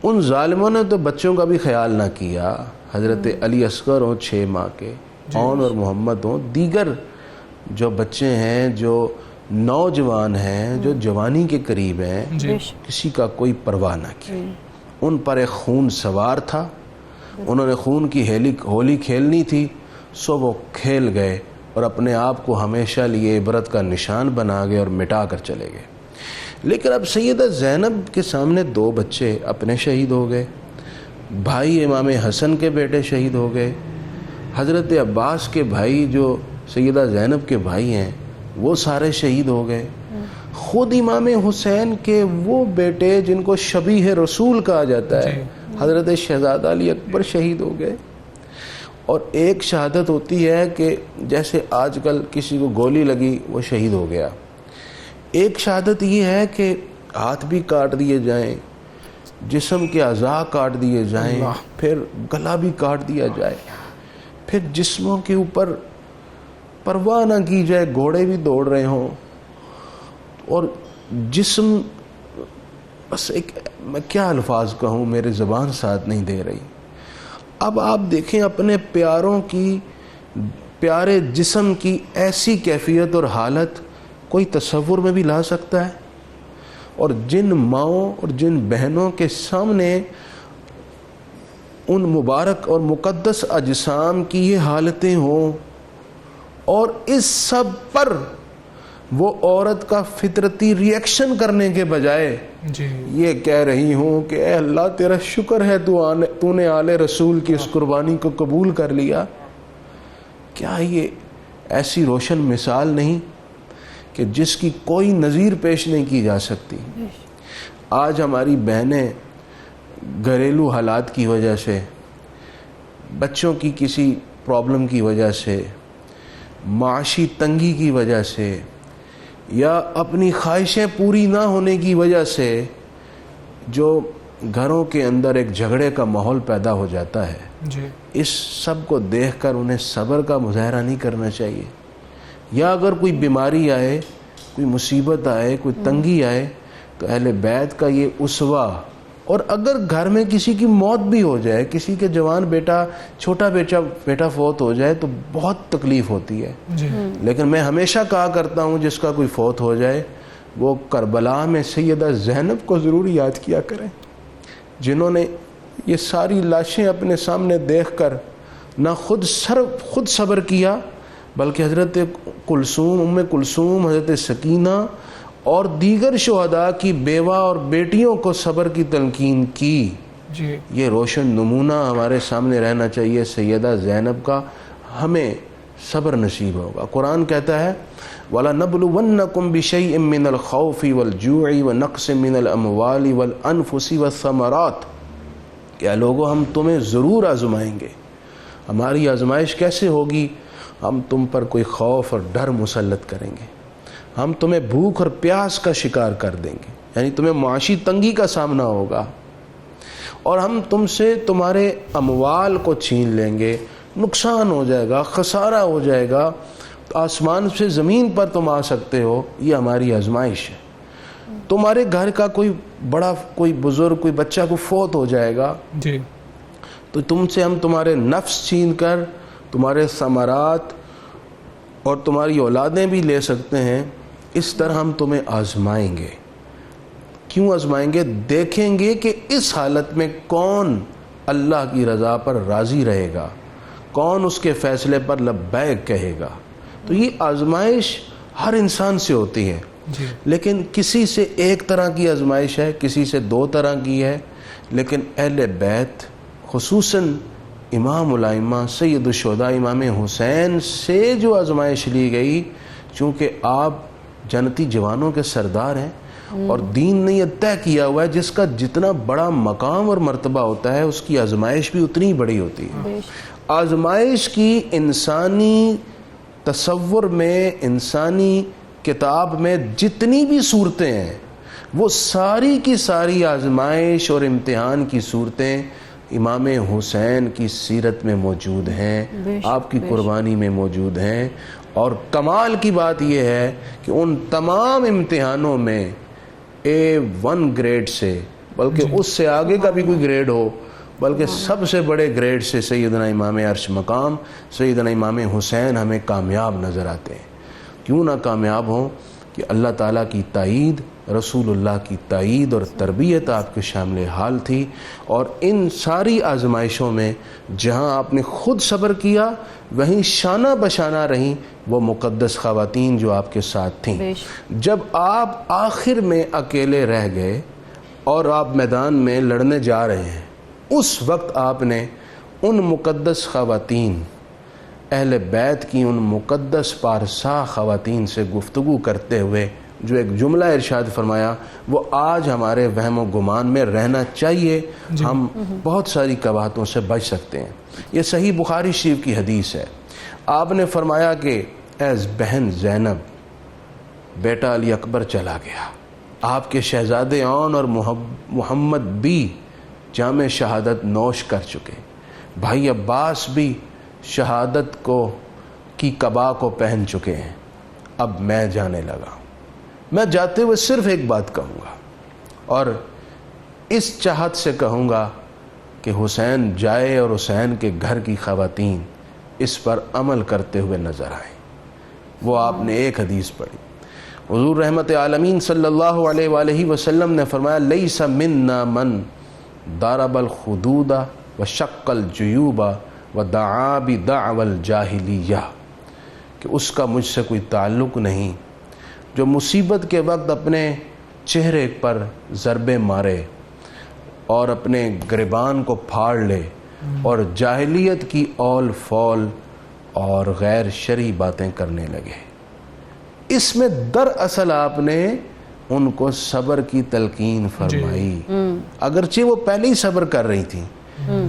ان ظالموں نے تو بچوں کا بھی خیال نہ کیا. حضرت علی اصغر ہوں 6 ماہ کے، عون اور محمد ہوں، دیگر جو بچے ہیں جو نوجوان ہیں، جو جوانی کے قریب ہیں، کسی کا کوئی پرواہ نہ کی. ان پر ایک خون سوار تھا، انہوں نے خون کی ہولی کھیلنی تھی، سو وہ کھیل گئے اور اپنے آپ کو ہمیشہ لیے عبرت کا نشان بنا گئے اور مٹا کر چلے گئے. لیکن اب سیدہ زینب کے سامنے 2 بچے اپنے شہید ہو گئے، بھائی امام حسن کے بیٹے شہید ہو گئے، حضرت عباس کے بھائی جو سیدہ زینب کے بھائی ہیں وہ سارے شہید ہو گئے، خود امام حسین کے وہ بیٹے جن کو شبیہ رسول کہا جاتا ہے حضرت شہزادہ علی اکبر شہید ہو گئے. اور ایک شہادت ہوتی ہے کہ جیسے آج کل کسی کو گولی لگی وہ شہید ہو گیا، ایک شہادت یہ ہے کہ ہاتھ بھی کاٹ دیے جائیں، جسم کے اعضاء کاٹ دیے جائیں، پھر گلا بھی کاٹ دیا جائے، پھر جسموں کے اوپر پرواہ نہ کی جائے، گھوڑے بھی دوڑ رہے ہوں اور جسم، بس ایک میں کیا الفاظ کہوں، میرے زبان ساتھ نہیں دے رہی. اب آپ دیکھیں اپنے پیاروں کی، پیارے جسم کی ایسی کیفیت اور حالت کوئی تصور میں بھی لا سکتا ہے؟ اور جن ماؤں اور جن بہنوں کے سامنے ان مبارک اور مقدس اجسام کی یہ حالتیں ہوں اور اس سب پر وہ عورت کا فطرتی ریئیکشن کرنے کے بجائے یہ کہہ رہی ہوں کہ اے اللہ تیرا شکر ہے تو نے آل رسول کی اس قربانی کو قبول کر لیا. کیا یہ ایسی روشن مثال نہیں کہ جس کی کوئی نظیر پیش نہیں کی جا سکتی؟ آج ہماری بہنیں گھریلو حالات کی وجہ سے، بچوں کی کسی پرابلم کی وجہ سے، معاشی تنگی کی وجہ سے یا اپنی خواہشیں پوری نہ ہونے کی وجہ سے جو گھروں کے اندر ایک جھگڑے کا ماحول پیدا ہو جاتا ہے، اس سب کو دیکھ کر انہیں صبر کا مظاہرہ نہیں کرنا چاہیے. یا اگر کوئی بیماری آئے، کوئی مصیبت آئے، کوئی تنگی آئے تو اہل بیت کا یہ اسوہ، اور اگر گھر میں کسی کی موت بھی ہو جائے، کسی کے جوان بیٹا، چھوٹا بیٹا فوت ہو جائے تو بہت تکلیف ہوتی ہے. لیکن میں ہمیشہ کہا کرتا ہوں جس کا کوئی فوت ہو جائے وہ کربلا میں سیدہ زینب کو ضرور یاد کیا کریں، جنہوں نے یہ ساری لاشیں اپنے سامنے دیکھ کر نہ خود صبر کیا بلکہ حضرت کلثوم، ام کلثوم، حضرت سکینہ اور دیگر شہداء کی بیوہ اور بیٹیوں کو صبر کی تلقین کی. یہ روشن نمونہ ہمارے سامنے رہنا چاہیے سیدہ زینب کا. ہمیں صبر نصیب ہوگا. قرآن کہتا ہے وَلَنَبْلُوَنَّكُمْ بِشَيْءٍ مِّنَ الْخَوْفِ وَالْجُوعِ وَنَقْصٍ مِّنَ الْأَمْوَالِ وَالْأَنفُسِ وَالثَّمَرَاتِ. کیا لوگوں ہم تمہیں ضرور آزمائیں گے. ہماری آزمائش کیسے ہوگی؟ ہم تم پر کوئی خوف اور ڈر مسلط کریں گے، ہم تمہیں بھوک اور پیاس کا شکار کر دیں گے، یعنی تمہیں معاشی تنگی کا سامنا ہوگا، اور ہم تم سے تمہارے اموال کو چھین لیں گے، نقصان ہو جائے گا، خسارہ ہو جائے گا، تو آسمان سے زمین پر تم آ سکتے ہو. یہ ہماری آزمائش ہے. تمہارے گھر کا کوئی بڑا، کوئی بزرگ، کوئی بچہ کو فوت ہو جائے گا تو تم سے ہم تمہارے نفس چھین کر تمہارے ثمرات اور تمہاری اولادیں بھی لے سکتے ہیں. اس طرح ہم تمہیں آزمائیں گے. کیوں آزمائیں گے؟ دیکھیں گے کہ اس حالت میں کون اللہ کی رضا پر راضی رہے گا، کون اس کے فیصلے پر لبیک کہے گا. تو یہ آزمائش ہر انسان سے ہوتی ہے، لیکن کسی سے ایک طرح کی آزمائش ہے، کسی سے 2 طرح کی ہے. لیکن اہل بیت خصوصاً امام الائمہ سید الشہداء امام حسین سے جو آزمائش لی گئی، چونکہ آپ جنتی جوانوں کے سردار ہیں اور دین نے یہ طے کیا ہوا ہے جس کا جتنا بڑا مقام اور مرتبہ ہوتا ہے اس کی آزمائش بھی اتنی بڑی ہوتی ہے. آزمائش کی انسانی تصور میں، انسانی کتاب میں جتنی بھی صورتیں ہیں وہ ساری کی ساری آزمائش اور امتحان کی صورتیں امام حسین کی سیرت میں موجود ہیں، آپ کی قربانی میں موجود ہیں. اور کمال کی بات یہ ہے کہ ان تمام امتحانوں میں A1 گریڈ سے، بلکہ اس سے آگے کا بھی کوئی گریڈ ہو، بلکہ سب سے بڑے گریڈ سے سیدنا امام عرش مقام سیدنا امام حسین ہمیں کامیاب نظر آتے ہیں. کیوں نہ کامیاب ہوں کہ اللہ تعالیٰ کی تائید، رسول اللہ کی تائید اور تربیت آپ کے شامل حال تھی. اور ان ساری آزمائشوں میں جہاں آپ نے خود صبر کیا، وہیں شانہ بشانہ رہیں وہ مقدس خواتین جو آپ کے ساتھ تھیں. جب آپ آخر میں اکیلے رہ گئے اور آپ میدان میں لڑنے جا رہے ہیں، اس وقت آپ نے ان مقدس خواتین، اہل بیت کی ان مقدس پارسا خواتین سے گفتگو کرتے ہوئے جو ایک جملہ ارشاد فرمایا، وہ آج ہمارے وہم و گمان میں رہنا چاہیے. ہم بہت ساری قباحتوں سے بچ سکتے ہیں. یہ صحیح بخاری شریف کی حدیث ہے. آپ نے فرمایا کہ اے بہن زینب، بیٹا علی اکبر چلا گیا، آپ کے شہزادے اون اور محمد بھی جام شہادت نوش کر چکے، بھائی عباس بھی شہادت کی قبا کو پہن چکے ہیں. اب میں جانے لگا. میں جاتے ہوئے صرف ایک بات کہوں گا، اور اس چاہت سے کہوں گا کہ حسین جائے اور حسین کے گھر کی خواتین اس پر عمل کرتے ہوئے نظر آئیں. وہ آپ نے ایک حدیث پڑھی. حضور رحمت عالمین صلی اللہ علیہ وآلہ وسلم نے فرمایا، لیس منا من ضرب الخدود وشق الجیوب ودعا بدعوى الجاہلیہ، کہ اس کا مجھ سے کوئی تعلق نہیں جو مصیبت کے وقت اپنے چہرے پر ضربے مارے اور اپنے گریبان کو پھاڑ لے اور جاہلیت کی اول فول اور غیر شرعی باتیں کرنے لگے. اس میں دراصل آپ نے ان کو صبر کی تلقین فرمائی. اگرچہ وہ پہلے ہی صبر کر رہی تھیں،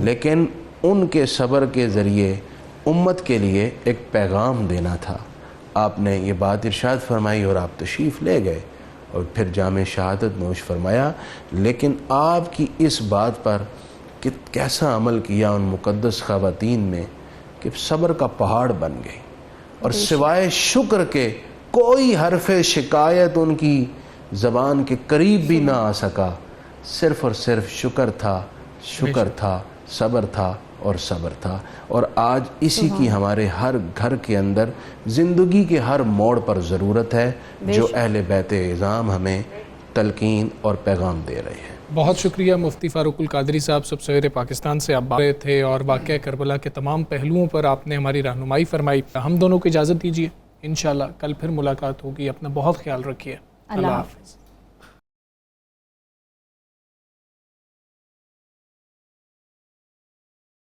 لیکن ان کے صبر کے ذریعے امت کے لیے ایک پیغام دینا تھا. آپ نے یہ بات ارشاد فرمائی اور آپ تشریف لے گئے اور پھر جام شہادت نوش فرمایا. لیکن آپ کی اس بات پر کہ کیسا عمل کیا ان مقدس خواتین میں کہ صبر کا پہاڑ بن گئی، اور سوائے شکر کے کوئی حرف شکایت ان کی زبان کے قریب بھی نہ آ سکا. صرف اور صرف شکر تھا، صبر تھا اور صبر تھا. اور آج اسی کی ہمارے ہر گھر کے اندر زندگی کے ہر موڑ پر ضرورت ہے، جو اہل بیت اعظام ہمیں تلقین اور پیغام دے رہے ہیں. بہت شکریہ مفتی فاروق القادری صاحب. سب سویرے پاکستان سے آپ بات تھے اور واقعہ کربلا کے تمام پہلوؤں پر آپ نے ہماری رہنمائی فرمائی. ہم دونوں کو اجازت دیجیے، انشاءاللہ کل پھر ملاقات ہوگی. اپنا بہت خیال رکھیے. اللہ حافظ.